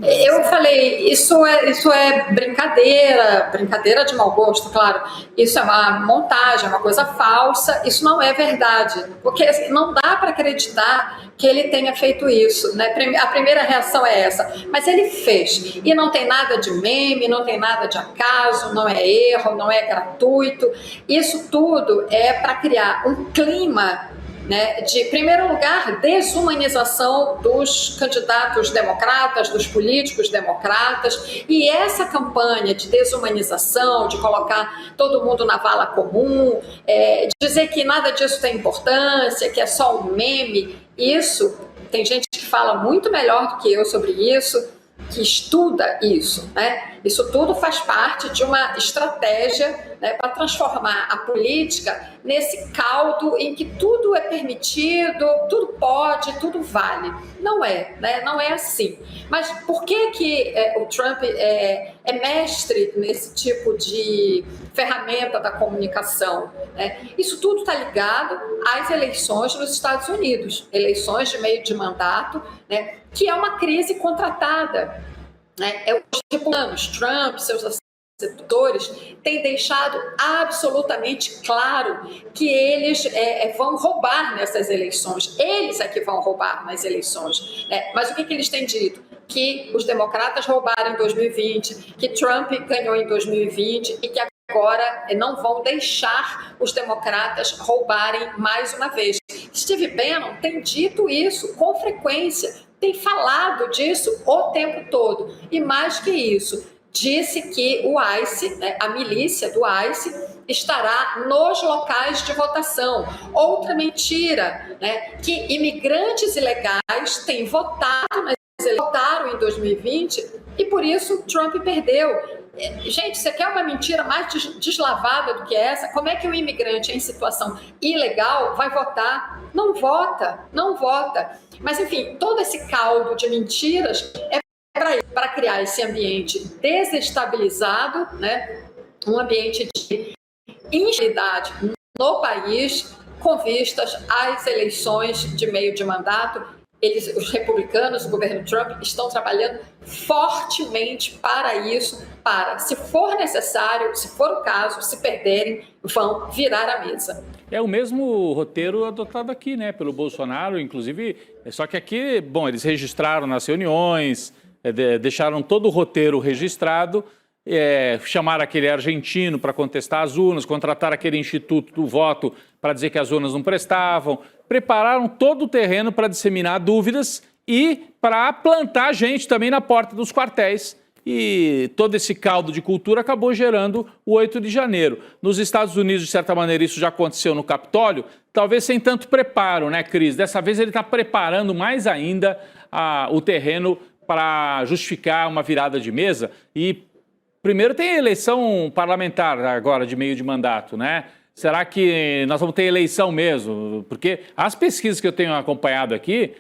Speaker 11: Eu falei, isso é brincadeira de mau gosto, claro. Isso é uma montagem, é uma coisa falsa, isso não é verdade. Porque não dá para acreditar que ele tenha feito isso, né? A primeira reação é essa, mas ele fez, e não tem nada de meme, não tem nada de acaso, não é erro, não é gratuito, isso tudo é para criar um clima, né, de, em primeiro lugar, desumanização dos candidatos democratas, dos políticos democratas, e essa campanha de desumanização, de colocar todo mundo na vala comum, dizer que nada disso tem importância, que é só um meme, isso, tem gente que fala muito melhor do que eu sobre isso, que estuda isso, né? Isso tudo faz parte de uma estratégia, né, para transformar a política nesse caldo em que tudo é permitido, tudo pode, tudo vale. Não é, né? Não é assim. Mas por que o Trump é mestre nesse tipo de ferramenta da comunicação, né? Isso tudo está ligado às eleições nos Estados Unidos, eleições de meio de mandato, né, que é uma crise contratada, né? Os republicanos, Trump, seus assessores, têm deixado absolutamente claro que eles vão roubar nessas eleições. Eles é que vão roubar nas eleições, né? Mas o que eles têm dito? Que os democratas roubaram em 2020, que Trump ganhou em 2020 e que agora não vão deixar os democratas roubarem mais uma vez. Steve Bannon tem dito isso com frequência, tem falado disso o tempo todo. E mais que isso, disse que o ICE, né, a milícia do ICE, estará nos locais de votação. Outra mentira, né, que imigrantes ilegais têm votaram em 2020 e por isso Trump perdeu. Gente, você quer uma mentira mais deslavada do que essa? Como é que um imigrante em situação ilegal vai votar? Não vota, não vota. Mas, enfim, todo esse caldo de mentiras é para criar esse ambiente desestabilizado, né? Um ambiente de instabilidade no país, com vistas às eleições de meio de mandato. Os republicanos, o governo Trump, estão trabalhando fortemente para isso, para, se for necessário, se for o caso, se perderem, vão virar a mesa.
Speaker 8: É o mesmo roteiro adotado aqui, né, pelo Bolsonaro, inclusive, só que aqui, bom, eles registraram nas reuniões, deixaram todo o roteiro registrado, chamaram aquele argentino para contestar as urnas, contrataram aquele instituto do voto para dizer que as urnas não prestavam, prepararam todo o terreno para disseminar dúvidas e para plantar gente também na porta dos quartéis. E todo esse caldo de cultura acabou gerando o 8 de janeiro. Nos Estados Unidos, de certa maneira, isso já aconteceu no Capitólio, talvez sem tanto preparo, né, Cris? Dessa vez ele está preparando mais ainda o terreno para justificar uma virada de mesa. E primeiro tem a eleição parlamentar agora de meio de mandato, né? Será que nós vamos ter eleição mesmo? Porque as pesquisas que eu tenho acompanhado aqui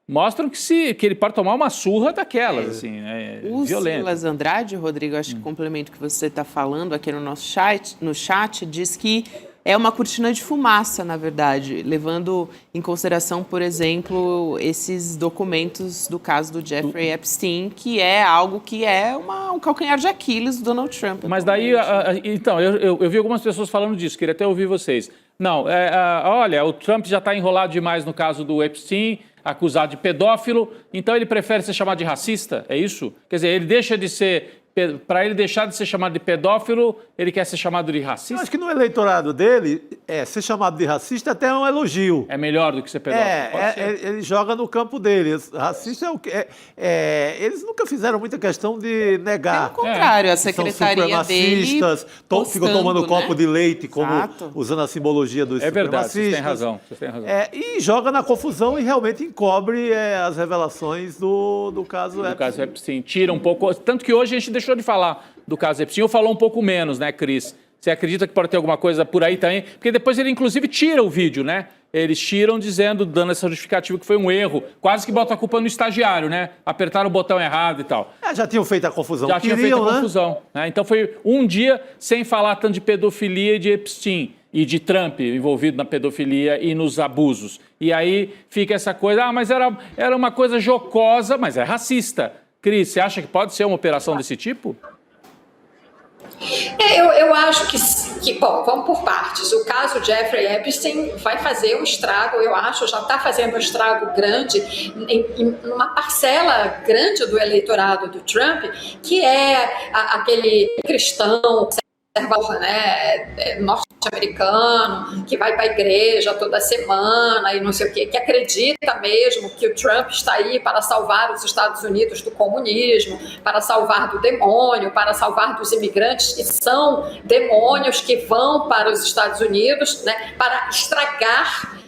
Speaker 8: mostram que ele pode tomar uma surra daquelas, assim,
Speaker 2: o
Speaker 8: violenta.
Speaker 2: Silas Andrade, Rodrigo, acho que complemento o que você está falando aqui no nosso chat, diz que é uma cortina de fumaça, na verdade, levando em consideração, por exemplo, esses documentos do caso do Jeffrey Epstein, que é algo que é um calcanhar de Aquiles do Donald Trump.
Speaker 8: Mas daí, então, eu vi algumas pessoas falando disso, queria até ouvir vocês. Não, olha, o Trump já está enrolado demais no caso do Epstein, acusado de pedófilo, então ele prefere ser chamado de racista, é isso? Quer dizer, ele deixa de ser... Para ele deixar de ser chamado de pedófilo, ele quer ser chamado de racista?
Speaker 4: Eu acho que no eleitorado dele, ser chamado de racista até é um elogio.
Speaker 8: É melhor do que ser pedófilo?
Speaker 4: Ele joga no campo dele. Racista é o que... eles nunca fizeram muita questão de negar.
Speaker 2: Pelo contrário, a secretaria dele
Speaker 4: ficam tomando copo de leite, como
Speaker 2: Exato.
Speaker 4: Usando a simbologia dos supremacistas.
Speaker 8: É verdade, vocês têm razão.
Speaker 4: E joga na confusão e realmente encobre as revelações do caso Epstein.
Speaker 8: Do caso Epstein. Tira um pouco... Tanto que hoje a gente deixou de falar do caso Epstein, ou falou um pouco menos, né, Cris? Você acredita que pode ter alguma coisa por aí também? Porque depois ele, inclusive, tira o vídeo, né? Eles tiram dando essa justificativa que foi um erro. Quase que botam a culpa no estagiário, né? Apertaram o botão errado e tal.
Speaker 4: Já tinham feito a confusão.
Speaker 8: Já tinham feito a confusão. Né? Então foi um dia sem falar tanto de pedofilia e de Epstein. e de Trump envolvido na pedofilia e nos abusos. E aí fica essa coisa, mas era uma coisa jocosa, mas é racista. Cris, você acha que pode ser uma operação desse tipo?
Speaker 11: Eu acho que, bom, vamos por partes. O caso Jeffrey Epstein vai fazer um estrago, eu acho, já está fazendo um estrago grande em uma parcela grande do eleitorado do Trump, que é aquele cristão conservador, né, norte-americano, que vai para a igreja toda semana e não sei o quê, que acredita mesmo que o Trump está aí para salvar os Estados Unidos do comunismo, para salvar do demônio, para salvar dos imigrantes que são demônios que vão para os Estados Unidos, né, para estragar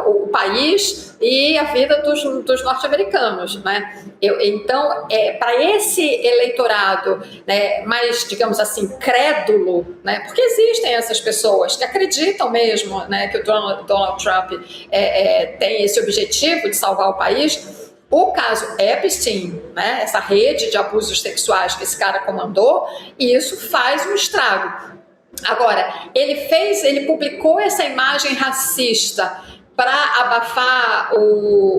Speaker 11: o país e a vida dos norte-americanos, né? Então, para esse eleitorado, né, mais, digamos assim, crédulo, né, porque existem essas pessoas que acreditam mesmo, né, que o Donald Trump tem esse objetivo de salvar o país. O caso Epstein, né, essa rede de abusos sexuais que esse cara comandou, isso faz um estrago. Agora, ele publicou essa imagem racista para abafar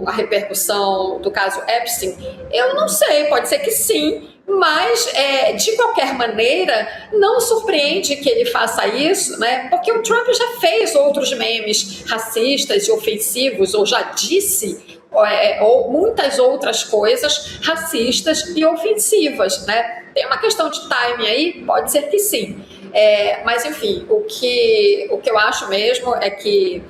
Speaker 11: a repercussão do caso Epstein? Eu não sei, pode ser que sim, mas de qualquer maneira não surpreende que ele faça isso, né? Porque o Trump já fez outros memes racistas e ofensivos, ou já disse ou muitas outras coisas racistas e ofensivas, né? Tem uma questão de timing aí, pode ser que sim. Mas, enfim, o que eu acho mesmo é que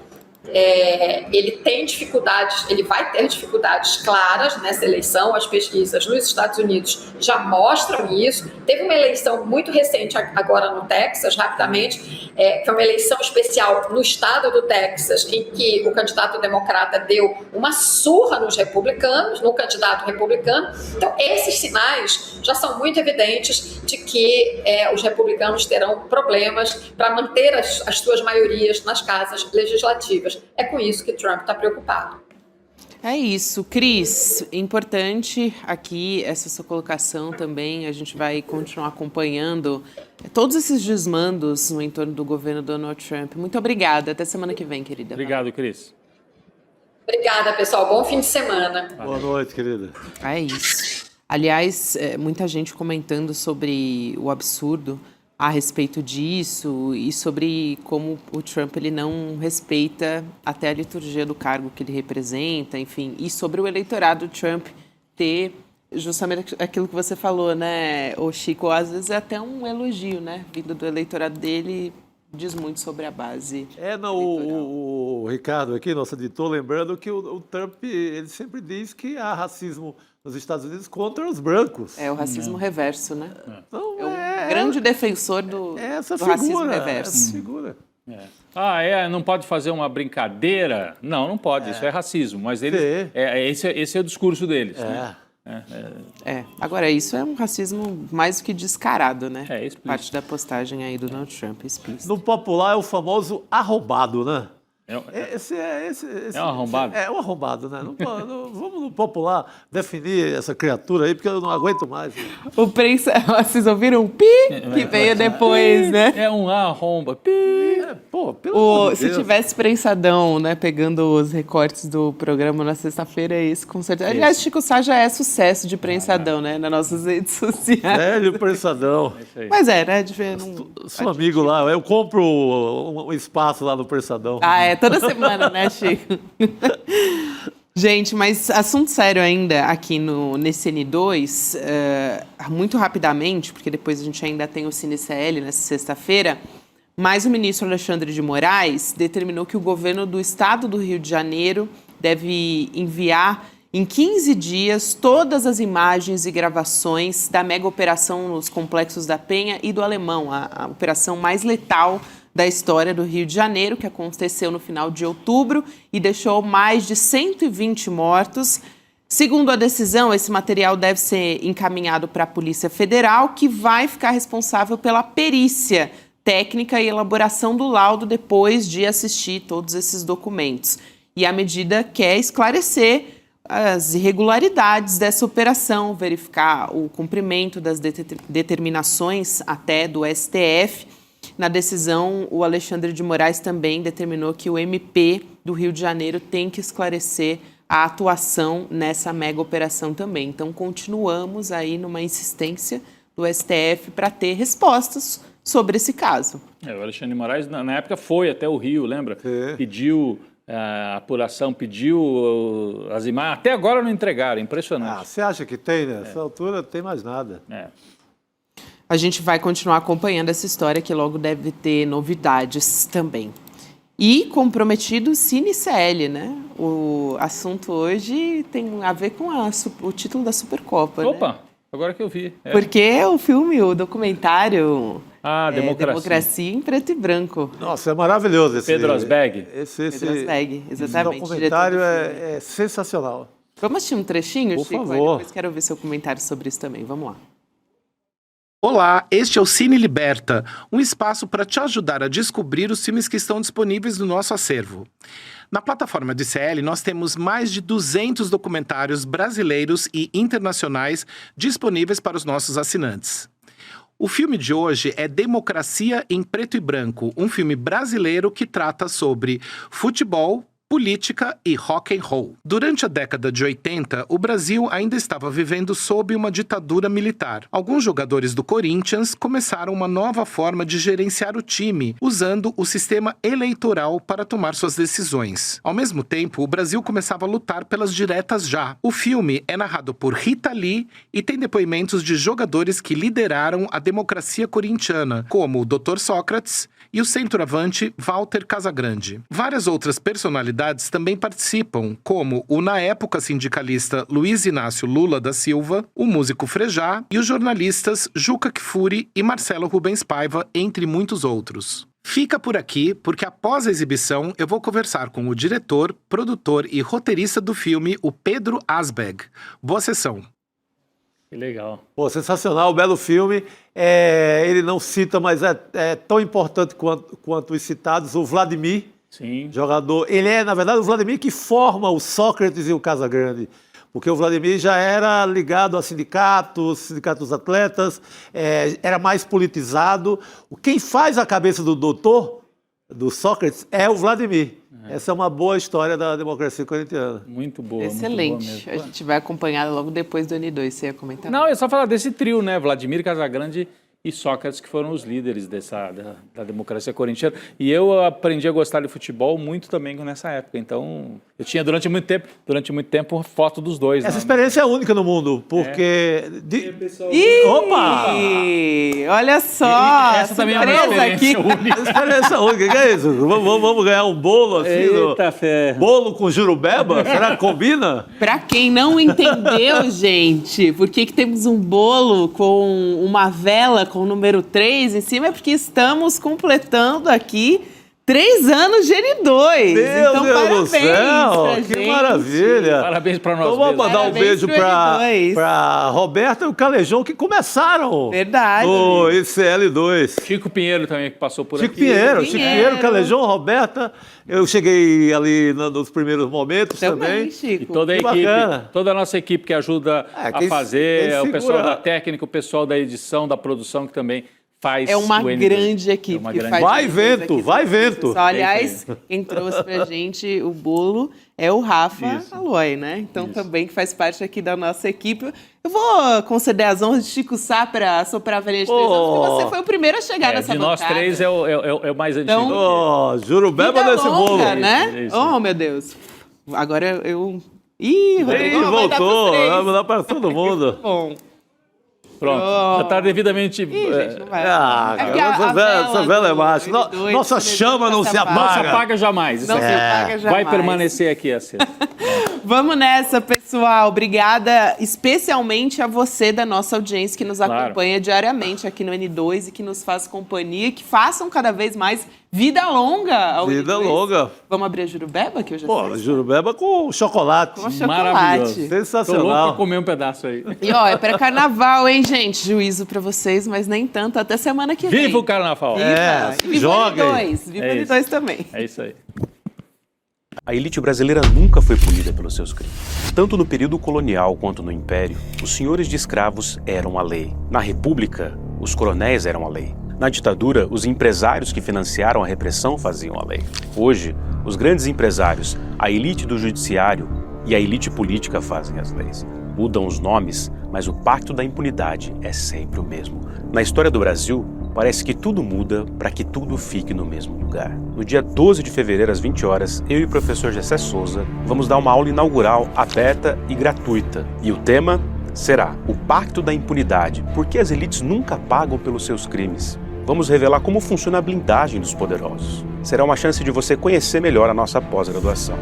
Speaker 11: ele tem dificuldades, ele vai ter dificuldades claras nessa eleição. As pesquisas nos Estados Unidos já mostram isso. Teve uma eleição muito recente agora no Texas, rapidamente, foi uma eleição especial no estado do Texas, em que o candidato democrata deu uma surra no candidato republicano. Então, esses sinais já são muito evidentes de que os republicanos terão problemas para manter as suas maiorias nas casas legislativas. É com isso que Trump está preocupado.
Speaker 2: É isso. Cris, importante aqui essa sua colocação também. A gente vai continuar acompanhando todos esses desmandos no entorno do governo Donald Trump. Muito obrigada. Até semana que vem, querida.
Speaker 8: Obrigado, Cris.
Speaker 11: Obrigada, pessoal. Bom fim de semana.
Speaker 4: Boa noite, querida.
Speaker 2: É isso. Aliás, muita gente comentando sobre o absurdo a respeito disso e sobre como o Trump ele não respeita até a liturgia do cargo que ele representa, enfim, e sobre o eleitorado Trump ter justamente aquilo que você falou, né, o Chico, às vezes é até um elogio, né, vindo do eleitorado dele, diz muito sobre a base.
Speaker 4: O Ricardo aqui, nosso editor, lembrando que o Trump, ele sempre diz que há racismo nos Estados Unidos contra os brancos.
Speaker 2: É o racismo reverso, né?
Speaker 4: Então,
Speaker 2: um grande defensor do racismo reverso.
Speaker 4: Essa figura.
Speaker 8: Não pode fazer uma brincadeira? Não pode, isso é racismo, mas esse é o discurso deles. Né?
Speaker 2: Agora, isso é um racismo mais do que descarado, né?
Speaker 8: Explícito.
Speaker 2: Parte da postagem aí do Donald Trump, explícito.
Speaker 4: No popular é o famoso arrombado, né? Esse
Speaker 8: é um arrombado?
Speaker 4: É um arrombado, né? Vamos no popular definir essa criatura aí, porque eu não aguento mais.
Speaker 2: O prensa... Vocês ouviram o pi que veio depois, né?
Speaker 8: É um arromba. Pi.
Speaker 2: Se tivesse prensadão, né, pegando os recortes do programa na sexta-feira, é isso, com certeza. Aliás, Chico Sá já é sucesso de prensadão, né, nas nossas redes sociais.
Speaker 4: Velho prensadão.
Speaker 2: Mas né?
Speaker 4: Sou amigo lá, eu compro um espaço lá no prensadão.
Speaker 2: Toda semana, né, Chico? Gente, mas assunto sério ainda aqui nesse N2, muito rapidamente, porque depois a gente ainda tem o CineCL nessa sexta-feira, mas o ministro Alexandre de Moraes determinou que o governo do estado do Rio de Janeiro deve enviar em 15 dias todas as imagens e gravações da mega operação nos complexos da Penha e do Alemão, a operação mais letal da história do Rio de Janeiro, que aconteceu no final de outubro e deixou mais de 120 mortos. Segundo a decisão, esse material deve ser encaminhado para a Polícia Federal, que vai ficar responsável pela perícia técnica e elaboração do laudo depois de assistir todos esses documentos. E a medida quer esclarecer as irregularidades dessa operação, verificar o cumprimento das determinações até do STF. Na decisão, o Alexandre de Moraes também determinou que o MP do Rio de Janeiro tem que esclarecer a atuação nessa mega operação também. Então, continuamos aí numa insistência do STF para ter respostas sobre esse caso.
Speaker 8: O Alexandre de Moraes, na época, foi até o Rio, lembra? Pediu a apuração, pediu as imagens. Até agora não entregaram, impressionante.
Speaker 4: Você acha que tem, né? Nessa altura não tem mais nada.
Speaker 2: A gente vai continuar acompanhando essa história, que logo deve ter novidades também. E comprometido Cine-CL, né? O assunto hoje tem a ver com o título da Supercopa.
Speaker 8: Opa,
Speaker 2: né?
Speaker 8: Agora que eu vi.
Speaker 2: Porque o filme, o documentário
Speaker 8: Democracia
Speaker 2: em preto e branco.
Speaker 4: Nossa, é maravilhoso esse
Speaker 8: Pedro Asbeg.
Speaker 2: Pedro Asbeg, exatamente.
Speaker 4: Esse documentário é sensacional.
Speaker 2: Vamos assistir um trechinho,
Speaker 4: Por
Speaker 2: Chico?
Speaker 4: favor.
Speaker 2: Depois quero ouvir seu comentário sobre isso também. Vamos lá.
Speaker 12: Olá, este é o Cine Liberta, um espaço para te ajudar a descobrir os filmes que estão disponíveis no nosso acervo. Na plataforma de CL, nós temos mais de 200 documentários brasileiros e internacionais disponíveis para os nossos assinantes. O filme de hoje é Democracia em Preto e Branco, um filme brasileiro que trata sobre futebol, política e rock and roll. Durante a década de 80, o Brasil ainda estava vivendo sob uma ditadura militar. Alguns jogadores do Corinthians começaram uma nova forma de gerenciar o time, usando o sistema eleitoral para tomar suas decisões. Ao mesmo tempo, o Brasil começava a lutar pelas diretas já. O filme é narrado por Rita Lee e tem depoimentos de jogadores que lideraram a democracia corintiana, como o Dr. Sócrates e o centroavante Walter Casagrande. Várias outras personalidades também participam, como o na época sindicalista Luiz Inácio Lula da Silva, o músico Frejá e os jornalistas Juca Kfouri e Marcelo Rubens Paiva, entre muitos outros. Fica por aqui, porque após a exibição eu vou conversar com o diretor, produtor e roteirista do filme, o Pedro Asbeg. Boa sessão.
Speaker 8: Que legal.
Speaker 4: Pô, sensacional, belo filme. Ele não cita, mas é tão importante quanto os citados, o Vladimir,
Speaker 8: Sim.
Speaker 4: jogador. Ele é, na verdade, o Vladimir que forma o Sócrates e o Casagrande. Porque o Vladimir já era ligado a sindicatos atletas, era mais politizado. Quem faz a cabeça do doutor, do Sócrates, é o Vladimir. Essa é uma boa história da democracia corintiana.
Speaker 8: Muito boa.
Speaker 2: Excelente.
Speaker 8: Muito boa mesmo.
Speaker 2: A gente vai acompanhar logo depois do N2. Você ia comentar?
Speaker 8: Não, é só falar desse trio, né? Vladimir, Casagrande e Sócrates, que foram os líderes da democracia corintiana. E eu aprendi a gostar de futebol muito também nessa época. Então, eu tinha durante muito tempo foto dos dois.
Speaker 4: Essa experiência é única no mundo, porque...
Speaker 2: Opa! Olha só!
Speaker 8: Essa também é uma experiência única.
Speaker 4: Experiência única, o que é isso? Vamos ganhar um bolo assim?
Speaker 8: Eita ferro.
Speaker 4: Bolo com jurubeba? Será que combina?
Speaker 2: Pra quem não entendeu, gente, por que temos um bolo com uma vela com o número 3 em cima, é porque estamos completando aqui 3 anos de N2.
Speaker 4: Meu
Speaker 2: então,
Speaker 4: Deus
Speaker 2: parabéns
Speaker 4: do céu,
Speaker 2: pra
Speaker 4: que
Speaker 2: gente.
Speaker 4: maravilha.
Speaker 8: Parabéns para nós.
Speaker 4: Então vamos mandar um beijo
Speaker 2: N2.
Speaker 4: para Roberta e o Calejão, que começaram
Speaker 2: Verdade.
Speaker 4: no ICL2.
Speaker 8: Chico Pinheiro também, que passou por
Speaker 4: Chico
Speaker 8: aqui.
Speaker 4: Pinheiro, Calejão, Roberta. Eu cheguei ali nos primeiros momentos também.
Speaker 2: Chico.
Speaker 8: E toda a equipe, toda a nossa equipe que ajuda a fazer, o pessoal da técnica, o pessoal da edição, da produção, que também faz
Speaker 2: É uma
Speaker 8: o N2.
Speaker 2: grande equipe.
Speaker 8: É uma
Speaker 2: que
Speaker 8: grande
Speaker 2: faz
Speaker 4: Vai
Speaker 2: N2
Speaker 4: vento,
Speaker 2: aqui.
Speaker 4: vai vento.
Speaker 2: Só, aliás, quem trouxe pra gente o bolo é o Rafa Aloy, né? Então também que faz parte aqui da nossa equipe. Eu vou conceder as honras de Chico Sá para soprar a velhinha de 3 anos, porque você foi o primeiro a chegar nessa
Speaker 8: de
Speaker 2: bancada.
Speaker 8: nós três é o mais antigo.
Speaker 2: Então,
Speaker 4: jurubeba
Speaker 2: vida
Speaker 4: desse
Speaker 2: longa,
Speaker 4: bolo.
Speaker 2: né?
Speaker 8: Isso.
Speaker 2: Oh, meu Deus. Agora eu... Ih, Rodrigo,
Speaker 4: voltou. Vai dar para todo mundo.
Speaker 2: Bom.
Speaker 8: Pronto, já está devidamente...
Speaker 2: Ih, gente, não vai.
Speaker 4: Essa vela é mágica. Nossa chama não se
Speaker 8: Não se
Speaker 4: apaga.
Speaker 8: apaga jamais.
Speaker 2: Não se apaga jamais.
Speaker 8: Vai permanecer aqui assim.
Speaker 2: Vamos nessa, pessoal. Obrigada especialmente a você da nossa audiência que nos acompanha diariamente aqui no N2 e que nos faz companhia, que façam cada vez mais vida longa ao
Speaker 4: Vida
Speaker 2: N2.
Speaker 4: longa.
Speaker 2: Vamos abrir a jurubeba, que eu já sei.
Speaker 4: Jurubeba com chocolate.
Speaker 2: Com chocolate.
Speaker 8: Maravilhoso.
Speaker 4: Sensacional.
Speaker 8: Tô louco pra comer um pedaço aí.
Speaker 2: E ó, é para carnaval, hein, gente? Juízo pra vocês, mas nem tanto. Até semana que vem.
Speaker 8: Viva o carnaval!
Speaker 2: Viva! E viva
Speaker 4: joga
Speaker 2: o
Speaker 4: aí.
Speaker 2: N2. Viva o N2 também.
Speaker 8: É isso aí.
Speaker 13: A elite brasileira nunca foi punida pelos seus crimes. Tanto no período colonial quanto no Império, os senhores de escravos eram a lei. Na República, os coronéis eram a lei. Na ditadura, os empresários que financiaram a repressão faziam a lei. Hoje, os grandes empresários, a elite do judiciário e a elite política fazem as leis. Mudam os nomes, mas o pacto da impunidade é sempre o mesmo. Na história do Brasil, parece que tudo muda para que tudo fique no mesmo lugar. No dia 12 de fevereiro, às 20 horas, eu e o professor Gessé Souza vamos dar uma aula inaugural aberta e gratuita. E o tema será o Pacto da Impunidade, porque as elites nunca pagam pelos seus crimes. Vamos revelar como funciona a blindagem dos poderosos. Será uma chance de você conhecer melhor a nossa pós-graduação.